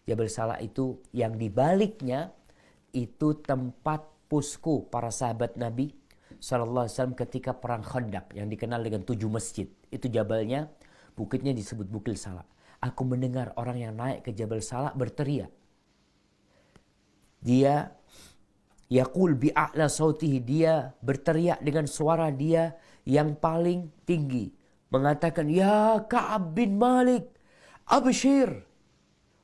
Jabal Sala itu yang dibaliknya itu tempat pusku para sahabat Nabi Sallallahu Alaihi Wasallam ketika perang Khandaq yang dikenal dengan 7 masjid. Itu jabalnya, bukitnya disebut Bukit Sala. Aku mendengar orang yang naik ke Jabal Sala berteriak. Dia yaqul bi'a'la sautihi, dia berteriak dengan suara dia yang paling tinggi mengatakan, "Ya Ka'ab bin Malik, abshir.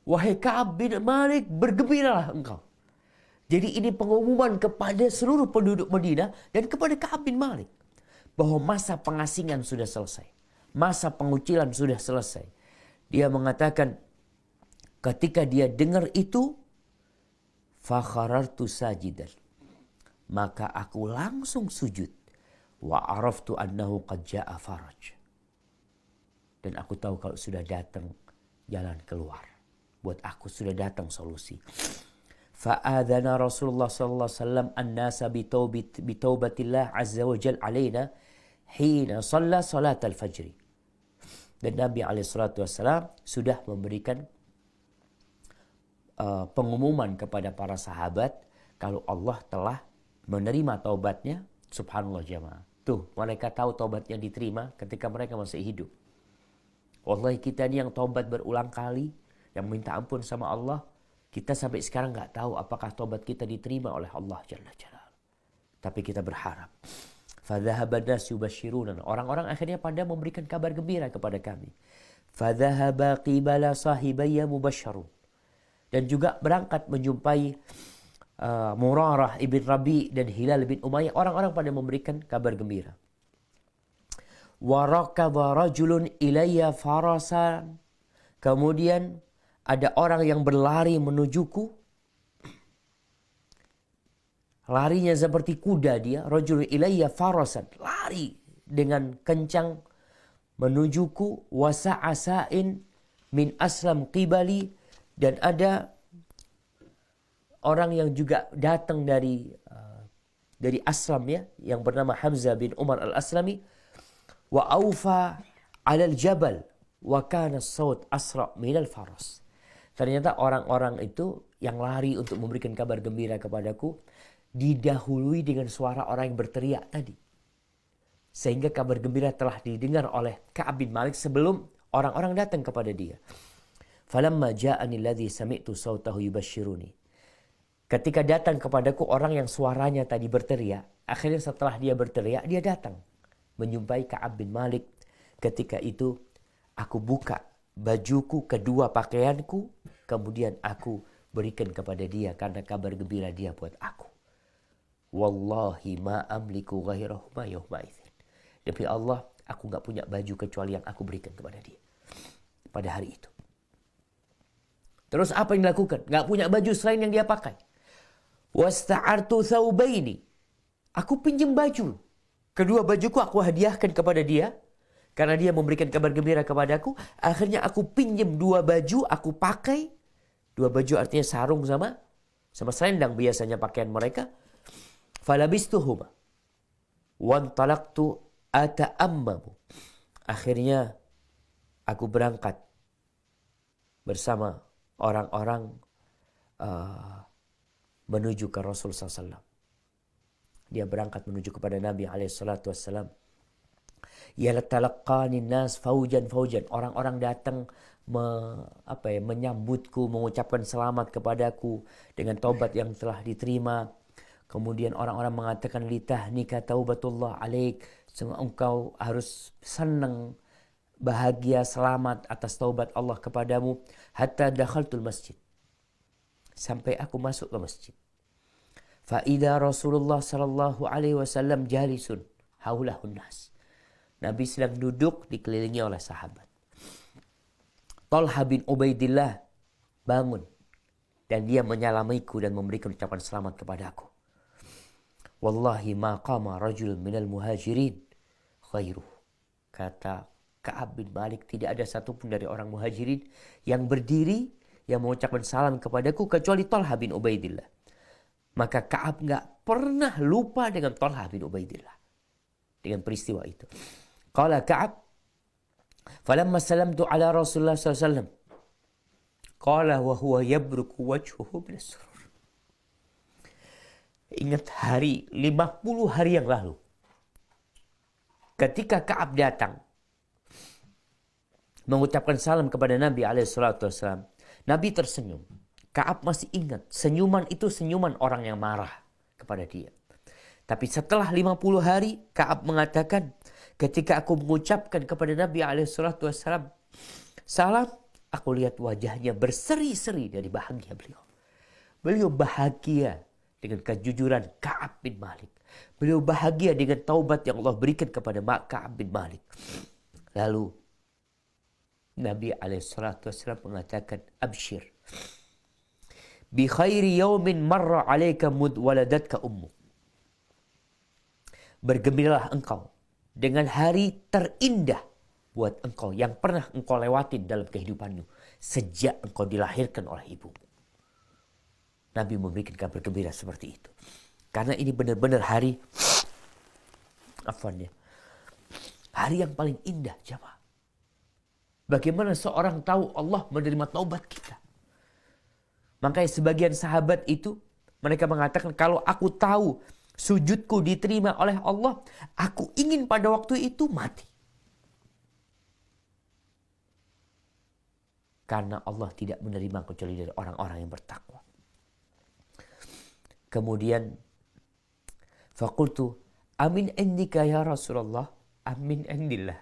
Wahai Ka'ab bin Malik, bergembiralah engkau." Jadi ini pengumuman kepada seluruh penduduk Madinah dan kepada Ka'ab bin Malik bahwa masa pengasingan sudah selesai. Masa pengucilan sudah selesai. Dia mengatakan ketika dia dengar itu, fakharartu sajidan. Maka aku langsung sujud. Wa araftu annahu qad ja'a faraj. Dan aku tahu kalau sudah datang jalan keluar. Buat aku sudah datang solusi. Fa'adhana Rasulullah sallallahu alaihi wasallam an-nasa bitaubatillah azza wa jal alaina hina shalla salat al-fajr. Dan Nabi SAW sudah memberikan pengumuman kepada para sahabat kalau Allah telah menerima taubatnya. Subhanallah jamaah. Tuh, mereka tahu taubatnya diterima ketika mereka masih hidup. Wallahi kita ini yang taubat berulang kali, yang minta ampun sama Allah, kita sampai sekarang nggak tahu apakah taubat kita diterima oleh Allah Jalla Jalaluhu. Tapi kita berharap. Fadhahaban nas yubashshiruna. Orang-orang akhirnya pada memberikan kabar gembira kepada kami. Fadhahaba qibala sahibayya mubashsharun. Dan juga berangkat menjumpai Murarah ibn Rabi dan Hilal bin Umayyah. Orang-orang pada memberikan kabar gembira. Warakadha rajulun ilayya farasan. Kemudian ada orang yang berlari menujuku. Larinya seperti kuda dia. Rajulun ilayya farasan. Lari dengan kencang menujuku. Wasa'asain min aslam qibali. Dan ada orang yang juga datang dari Aslam ya, yang bernama Hamzah bin Umar al-Aslami. Wa aufa 'alal jabal wa kana as-saut asra' minal faras. Ternyata orang-orang itu yang lari untuk memberikan kabar gembira kepadaku didahului dengan suara orang yang berteriak tadi. Sehingga kabar gembira telah didengar oleh Ka'ab bin Malik sebelum orang-orang datang kepada dia. Falamma ja'ani alladhi sami'tu sautahu yubashshiruni. Ketika datang kepadaku orang yang suaranya tadi berteriak, akhirnya setelah dia berteriak, dia datang menjumpai Ka'ab bin Malik. Ketika itu aku buka bajuku, kedua pakaianku, kemudian aku berikan kepada dia karena kabar gembira dia buat aku. Wallahi ma amliku ghairahu ma yawma'idhin. Demi Allah, aku gak punya baju kecuali yang aku berikan kepada dia pada hari itu. Terus apa yang dilakukan? Gak punya baju selain yang dia pakai. Wasta'artu thawbaini. Aku pinjam baju. Kedua bajuku aku hadiahkan kepada dia. Karena dia memberikan kabar gembira kepadaku. Akhirnya aku pinjam dua baju, aku pakai. Dua baju artinya sarung sama selendang biasanya pakaian mereka. Falabistuhuma. Wantalaqtu ata'ammamu. Akhirnya aku berangkat bersama orang-orang menuju ke Rasul SAW. Dia berangkat menuju kepada Nabi SAW. Yalatalaqani nas faujan. Orang-orang datang menyambutku, mengucapkan selamat kepadaku dengan taubat yang telah diterima. Kemudian orang-orang mengatakan litahnika taubatullah alaik. Engkau harus senang, bahagia, selamat atas taubat Allah kepadamu. Hatta dakhaltul masjid. Sampai aku masuk ke masjid. Fa'idha Rasulullah sallallahu alaihi wasallam jalisun haulahun nas. Nabi sedang duduk dikelilingi oleh sahabat. Talha bin Ubaidillah bangun. Dan dia menyalamiku dan memberikan ucapan selamat kepadaku. Wallahi ma qama rajul minal muhajirin khairuh. Kata Ka'ab bin Malik, tidak ada satupun dari orang muhajirin yang berdiri, yang mengucapkan salam kepadaku kecuali Talha bin Ubaidillah. Maka Ka'ab gak pernah lupa dengan Talha bin Ubaidillah. Dengan peristiwa itu. Qala Ka'ab, falamma salamtu ala Rasulullah SAW. Qala wa huwa yabruku wajhuhu binas surur. Ingat hari 50 hari yang lalu. Ketika Ka'ab datang mengucapkan salam kepada Nabi SAW, Nabi tersenyum. Ka'ab masih ingat senyuman itu senyuman orang yang marah kepada dia. Tapi setelah 50 hari Ka'ab mengatakan, ketika aku mengucapkan kepada Nabi SAW salam, aku lihat wajahnya berseri-seri dari bahagia beliau. Beliau bahagia dengan kejujuran Ka'ab bin Malik. Beliau bahagia dengan taubat yang Allah berikan kepada Ka'ab bin Malik. Lalu Nabi SAW mengatakan, abshir bi khairi yaumin marra alaika mud waladatka ummu. Bergembiralah engkau dengan hari terindah buat engkau yang pernah engkau lewatin dalam kehidupanmu sejak engkau dilahirkan oleh ibumu. Nabi memberikan kabar gembira seperti itu. Karena ini benar-benar hari hari yang paling indah, jamaah. Bagaimana seorang tahu Allah menerima taubat kita? Makanya sebagian sahabat itu mereka mengatakan, kalau aku tahu sujudku diterima oleh Allah, aku ingin pada waktu itu mati. Karena Allah tidak menerima kecuali dari orang-orang yang bertakwa. Kemudian, faqultu, amin indika ya Rasulullah, amin indillah.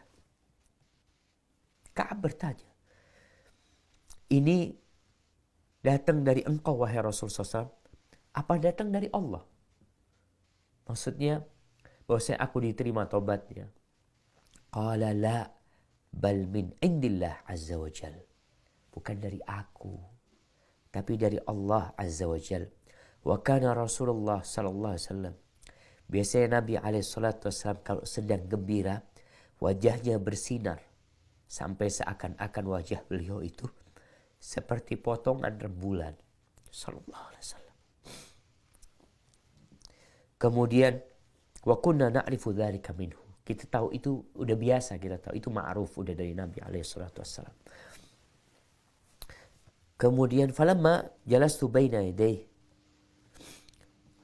Ka'ab bertanya, ini datang dari engkau wahai Rasulullah SAW, apa datang dari Allah? Maksudnya, bahwasanya aku diterima taubatnya. Qala la, bal min indillah azza wa jal. Bukan dari aku, tapi dari Allah azza wa jal. Wa kana Rasulullah sallallahu alaihi wasallam. Biasanya Nabi alaihi salatu wasallam kalau sedang gembira, wajahnya bersinar sampai seakan-akan wajah beliau itu seperti potongan rembulan. Sallallahu alaihi wasallam. Kemudian wa kunna na'rifu dzalika minhu. Kita tahu itu udah biasa, kita tahu itu ma'ruf udah dari Nabi alaihi salatu wasallam. Kemudian falamma jalastu baina yadayhi.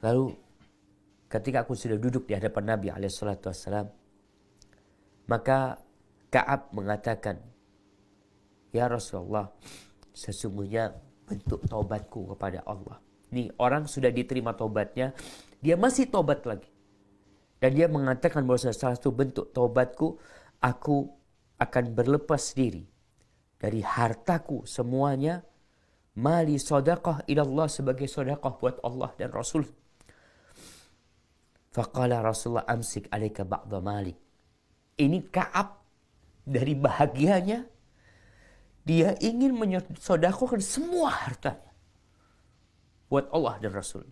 Lalu ketika aku sudah duduk di hadapan Nabi alaihi salatu wasallam, maka Ka'ab mengatakan, ya Rasulullah, sesungguhnya bentuk taubatku kepada Allah. Nih, orang sudah diterima taubatnya, dia masih taubat lagi. Dan dia mengatakan bahwa salah satu bentuk taubatku, aku akan berlepas diri dari hartaku semuanya, mali sodaqah ilallah, sebagai sodaqah buat Allah dan Rasul. Faqala Rasulullah, amsik alaika ba'da malik. Ini Ka'ab dari bahagianya, dia ingin mensodakohkan semua hartanya buat Allah dan Rasul.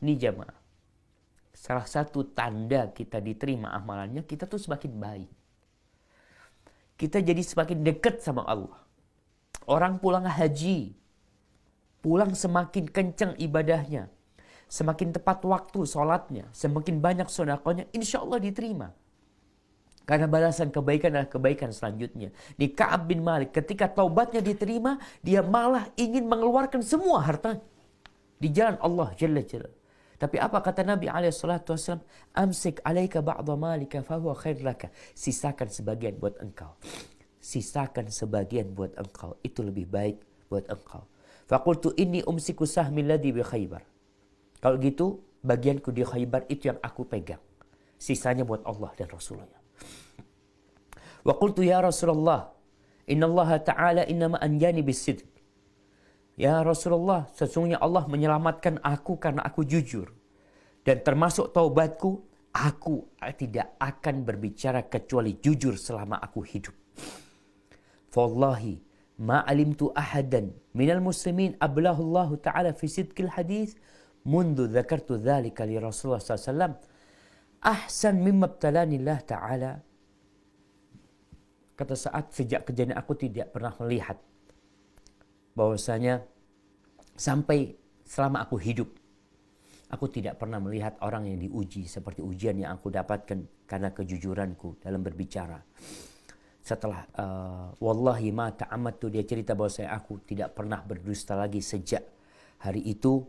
Ini jamaah, salah satu tanda kita diterima amalannya, kita tuh semakin baik. Kita jadi semakin dekat sama Allah. Orang pulang haji, pulang semakin kencang ibadahnya, semakin tepat waktu sholatnya, semakin banyak sodakohnya, insya Allah diterima. Karena balasan kebaikan adalah kebaikan selanjutnya. Di Ka'ab bin Malik, ketika taubatnya diterima, dia malah ingin mengeluarkan semua hartanya di jalan Allah Jalla Jalla. Tapi apa kata Nabi SAW? Amsik alaika ba'da malika fahuwa khair laka. Sisakan sebagian buat engkau. Sisakan sebagian buat engkau. Itu lebih baik buat engkau. Faqultu inni umsiku sahmi ladhi bi Khaybar. Kalau gitu, bagianku di Khaybar itu yang aku pegang. Sisanya buat Allah dan Rasulullah. Wa qultu ya Rasulullah, inna Allah ta'ala innama anjani bisidq. Ya Rasulullah, sesungguhnya Allah menyelamatkan aku karena aku jujur. Dan termasuk taubatku, aku tidak akan berbicara kecuali jujur selama aku hidup. Fawallahi ma alimtu ahadan minal muslimin ablahu Allah ta'ala fi sidqil hadith mundu dzakartu dzalika li Rasulullah SAW ahsan mimma ibtalani Allah ta'ala. Kata saat sejak kejadian aku tidak pernah melihat bahwasanya sampai selama aku hidup, aku tidak pernah melihat orang yang diuji seperti ujian yang aku dapatkan karena kejujuranku dalam berbicara. Setelah wallahi ma ta'amadtu, dia cerita bahwasanya aku tidak pernah berdusta lagi sejak hari itu,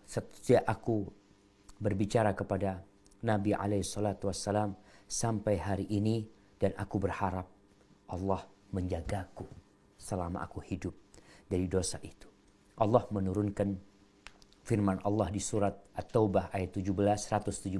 sejak aku berbicara kepada Nabi SAW sampai hari ini. Dan aku berharap Allah menjagaku selama aku hidup dari dosa itu. Allah menurunkan firman Allah di surat At-Taubah ayat 117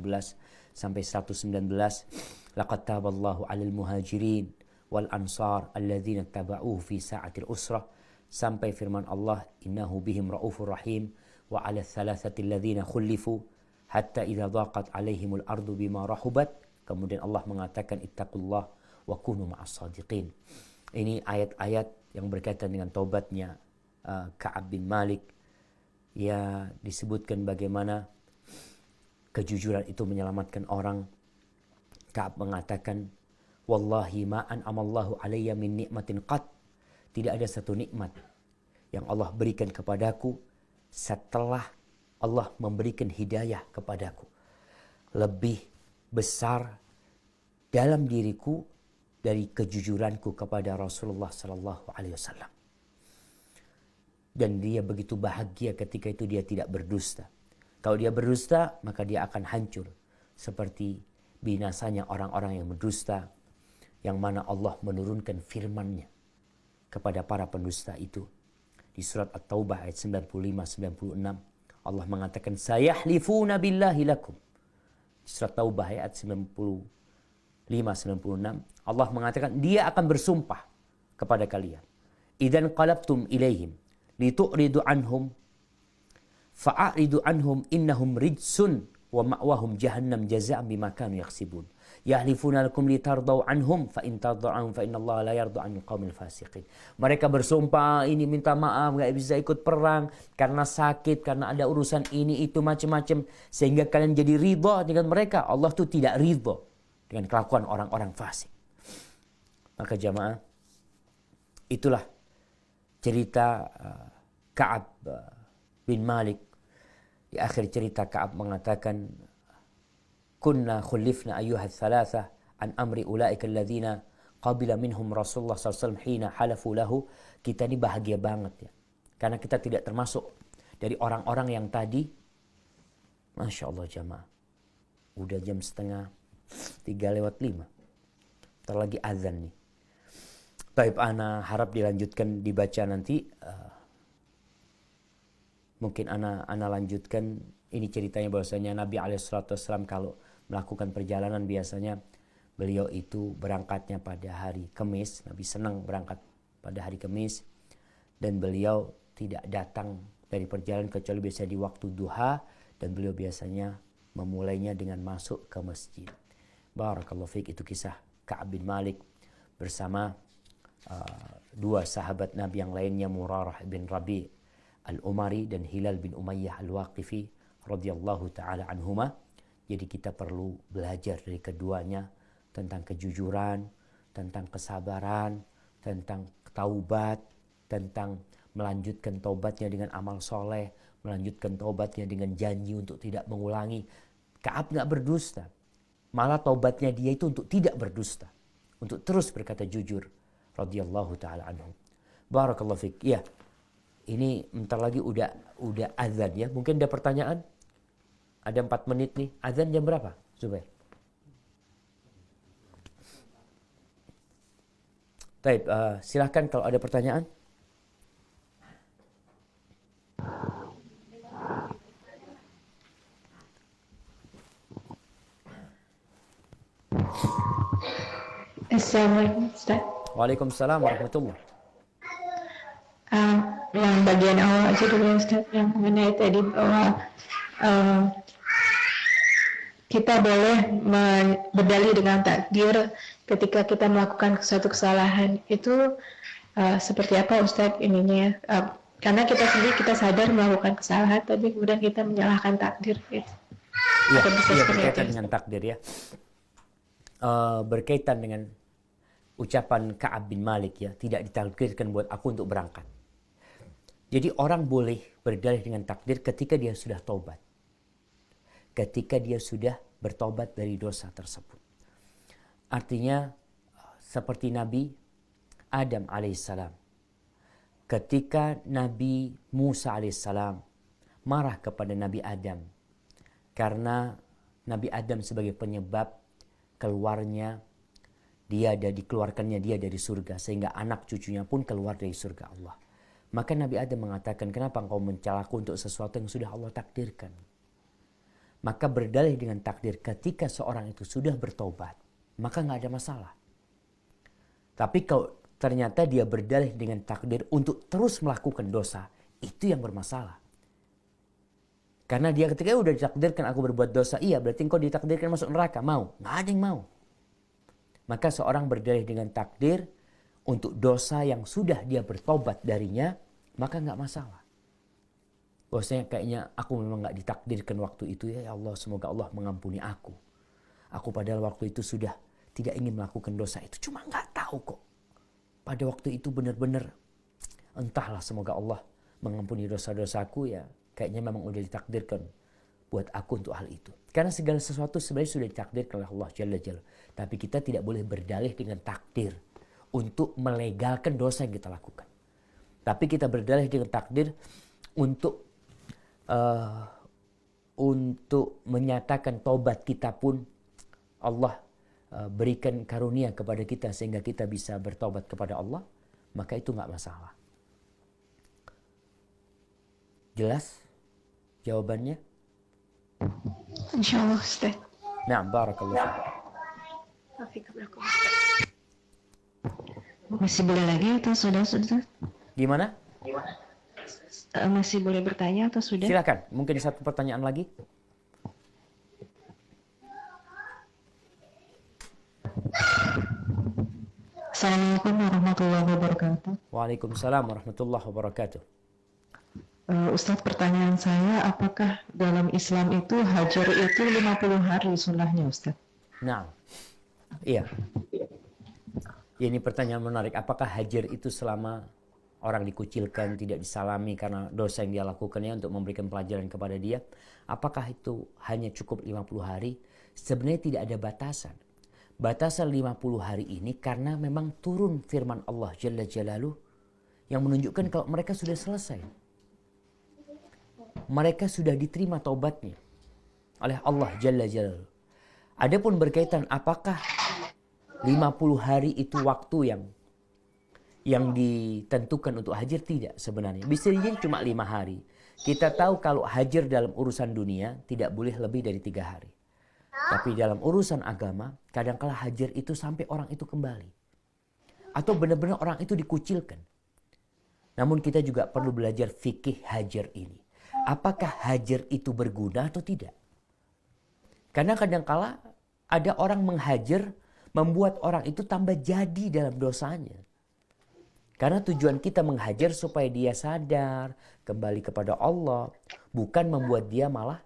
sampai 119. Laqad taballahu 'alal muhajirin wal ansar alladzina taba'uhu fi sa'atil usrah, sampai firman Allah, innahu bihim raufur rahim wa 'ala thalathati alladzina khulifu hatta idza dhaqat 'alaihimul ardu bima rahubat. Kemudian Allah mengatakan ittaqullah wa kunu ma'as sadiqin. Ini ayat-ayat yang berkaitan dengan taubatnya Ka'ab bin Malik. Ya, disebutkan bagaimana kejujuran itu menyelamatkan orang. Ka'ab mengatakan, wallahi ma an'amallahu alayya min ni'matin qat. Tidak ada satu nikmat yang Allah berikan kepadaku setelah Allah memberikan hidayah kepadaku lebih besar dalam diriku dari kejujuranku kepada Rasulullah sallallahu alaihi wasallam. Dan dia begitu bahagia ketika itu dia tidak berdusta. Kalau dia berdusta, maka dia akan hancur seperti binasanya orang-orang yang berdusta, yang mana Allah menurunkan firman-Nya kepada para pendusta itu. Di surat At-Taubah ayat 95-96, Allah mengatakan, sayahlifuna billahi lakum. Di surat Taubah ayat 95-96, Allah mengatakan dia akan bersumpah kepada kalian. Idzan qalabtum ilaihim litu'ridu anhum fa'aridu anhum innahum rijsun wa ma'wahum jahannam jazaa'an bima kanu yaksibun. Yahlifuna lakum litardau anhum fa in tardau anhum fa innallaha la yardu 'anil qaumil fasiqin. Mereka bersumpah, ini minta maaf, enggak bisa ikut perang karena sakit, karena ada urusan ini itu macam-macam, sehingga kalian jadi ridha dengan mereka. Allah tuh tidak ridha dengan kelakuan orang-orang fasik. Maka jamaah, itulah cerita Ka'ab bin Malik. Di akhir cerita Ka'ab mengatakan, kunna khulifna ayyuha thalatha an amri ulaika alladhina qabila minhum Rasulullah sallallahu alaihi wasallam hina halafu lahu. Kita ini bahagia banget ya, karena kita tidak termasuk dari orang-orang yang tadi. Masya Allah jamaah, udah jam 2:30 ntar lagi azan nih. Taib, ana harap dilanjutkan dibaca nanti. Mungkin ana lanjutkan. Ini ceritanya bahwasanya Nabi alaihissalam kalau melakukan perjalanan biasanya beliau itu berangkatnya pada hari Kamis. Nabi senang berangkat pada hari Kamis, dan beliau tidak datang dari perjalanan kecuali biasanya di waktu duha, dan beliau biasanya memulainya dengan masuk ke masjid. Barakallahu fiik. Itu kisah Ka'ab bin Malik bersama dua sahabat Nabi yang lainnya, Murarah bin Rabi' al-Umari dan Hilal bin Umayyah al-Waqifi radhiyallahu taala anhuma. Jadi kita perlu belajar dari keduanya tentang kejujuran, tentang kesabaran, tentang taubat, tentang melanjutkan taubatnya dengan amal soleh, melanjutkan taubatnya dengan janji untuk tidak mengulangi. Ka'ab nggak berdusta, malah taubatnya dia itu untuk tidak berdusta, untuk terus berkata jujur radhiyallahu taala anhu. Barakallahu fiik. Ya, ini bentar lagi udah azan ya. Mungkin ada pertanyaan? Ada 4 menit nih. Azan jam berapa, Zubair? Baik, silahkan kalau ada pertanyaan. Assalamualaikum Ustaz. Waalaikumsalam warahmatullahi. Yang bagian awal aja dulu Ustaz, yang mengenai tadi bahwa kita boleh berdalih dengan takdir ketika kita melakukan suatu kesalahan. Itu seperti apa Ustaz ininya? Karena kita sendiri kita sadar melakukan kesalahan, tapi kemudian kita menyalahkan takdir. Gitu. Iya, berkaitan dengan takdir ya. Berkaitan dengan ucapan Ka'ab bin Malik ya, tidak ditakdirkan buat aku untuk berangkat. Jadi orang boleh berdalih dengan takdir ketika dia sudah taubat. Ketika dia sudah bertobat dari dosa tersebut. Artinya seperti Nabi Adam alaihissalam. Ketika Nabi Musa alaihissalam marah kepada Nabi Adam karena Nabi Adam sebagai penyebab dikeluarkannya dia dari surga, sehingga anak cucunya pun keluar dari surga Allah. Maka Nabi Adam mengatakan, kenapa engkau mencelaku untuk sesuatu yang sudah Allah takdirkan? Maka berdalih dengan takdir, ketika seorang itu sudah bertobat, maka nggak ada masalah. Tapi kalau ternyata dia berdalih dengan takdir untuk terus melakukan dosa, itu yang bermasalah. Karena dia ketika udah ditakdirkan aku berbuat dosa, iya berarti engkau ditakdirkan masuk neraka, mau? Nggak ada yang mau. Maka seorang berdalih dengan takdir untuk dosa yang sudah dia bertobat darinya, maka nggak masalah. Bahwasanya kayaknya aku memang nggak ditakdirkan waktu itu, ya Allah, semoga Allah mengampuni aku. Aku padahal waktu itu sudah tidak ingin melakukan dosa itu, cuma nggak tahu kok. Pada waktu itu benar-benar, entahlah, semoga Allah mengampuni dosa-dosaku, ya kayaknya memang udah ditakdirkan buat aku untuk hal itu. Karena segala sesuatu sebenarnya sudah ditakdirkan oleh Allah Jalla Jalla. Tapi kita tidak boleh berdalih dengan takdir untuk melegalkan dosa yang kita lakukan. Tapi kita berdalih dengan takdir untuk menyatakan taubat kita pun Allah berikan karunia kepada kita sehingga kita bisa bertobat kepada Allah, maka itu nggak masalah. Jelas jawabannya? Insya Allah, Ustaz. Nah, barakallahu fiik. Masih boleh lagi atau sudah? Gimana? Masih boleh bertanya atau sudah? Silakan, mungkin satu pertanyaan lagi. Assalamualaikum warahmatullahi wabarakatuh. Waalaikumsalam warahmatullahi wabarakatuh. Ustadz, pertanyaan saya, apakah dalam Islam itu hajar itu 50 hari sunnahnya, Ustadz? Nah, iya. Ini pertanyaan menarik. Apakah hajar itu selama orang dikucilkan, tidak disalami karena dosa yang dia lakukannya untuk memberikan pelajaran kepada dia? Apakah itu hanya cukup 50 hari? Sebenarnya tidak ada batasan. Batasan 50 hari ini karena memang turun firman Allah Jalla Jalaluh yang menunjukkan kalau mereka sudah selesai. Mereka sudah diterima taubatnya oleh Allah Jalla Jalaluh. Adapun berkaitan apakah 50 hari itu waktu yang ditentukan untuk hajar, tidak sebenarnya. Bisa jadi cuma 5 hari. Kita tahu kalau hajar dalam urusan dunia tidak boleh lebih dari 3 hari. Tapi dalam urusan agama, kadangkala hajar itu sampai orang itu kembali. Atau benar-benar orang itu dikucilkan. Namun kita juga perlu belajar fikih hajar ini. Apakah hajar itu berguna atau tidak? Karena kadangkala ada orang menghajar, membuat orang itu tambah jadi dalam dosanya. Karena tujuan kita menghajar supaya dia sadar, kembali kepada Allah. Bukan membuat dia malah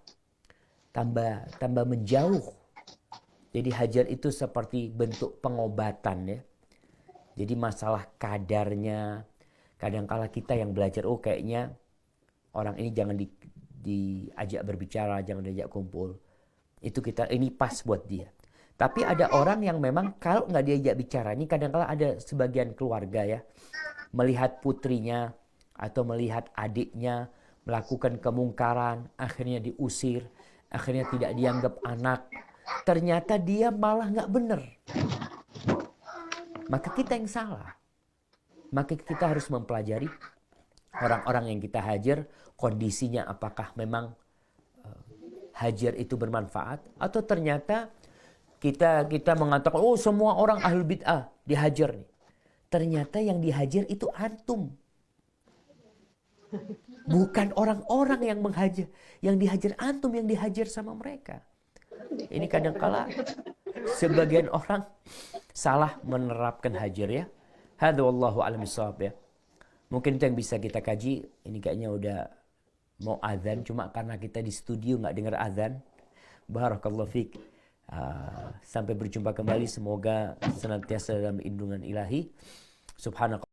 tambah menjauh. Jadi hajar itu seperti bentuk pengobatan, ya. Jadi masalah kadarnya, kadangkala kita yang belajar, oh kayaknya orang ini jangan diajak berbicara, jangan diajak kumpul. Itu ini pas buat dia. Tapi ada orang yang memang kalau nggak diajak bicara, ini kadangkala ada sebagian keluarga, ya, melihat putrinya atau melihat adiknya melakukan kemungkaran, akhirnya diusir, akhirnya tidak dianggap anak. Ternyata dia malah nggak benar. Maka kita yang salah. Maka kita harus mempelajari orang-orang yang kita hajar, kondisinya apakah memang hajar itu bermanfaat, atau ternyata kita mengatakan, oh semua orang ahlul bid'ah dihajar nih. Ternyata yang dihajar itu antum. Bukan orang-orang yang menghajar, yang dihajar antum, yang dihajar sama mereka. Ini kadangkala sebagian orang salah menerapkan hajar, ya. Hadza wallahu a'lam bishawab, ya. Mungkin itu yang bisa kita kaji. Ini kayaknya udah mau azan, cuma karena kita di studio nggak dengar azan. Barakallahu fiik. Sampai berjumpa kembali, semoga senantiasa dalam lindungan ilahi. Subhanallah.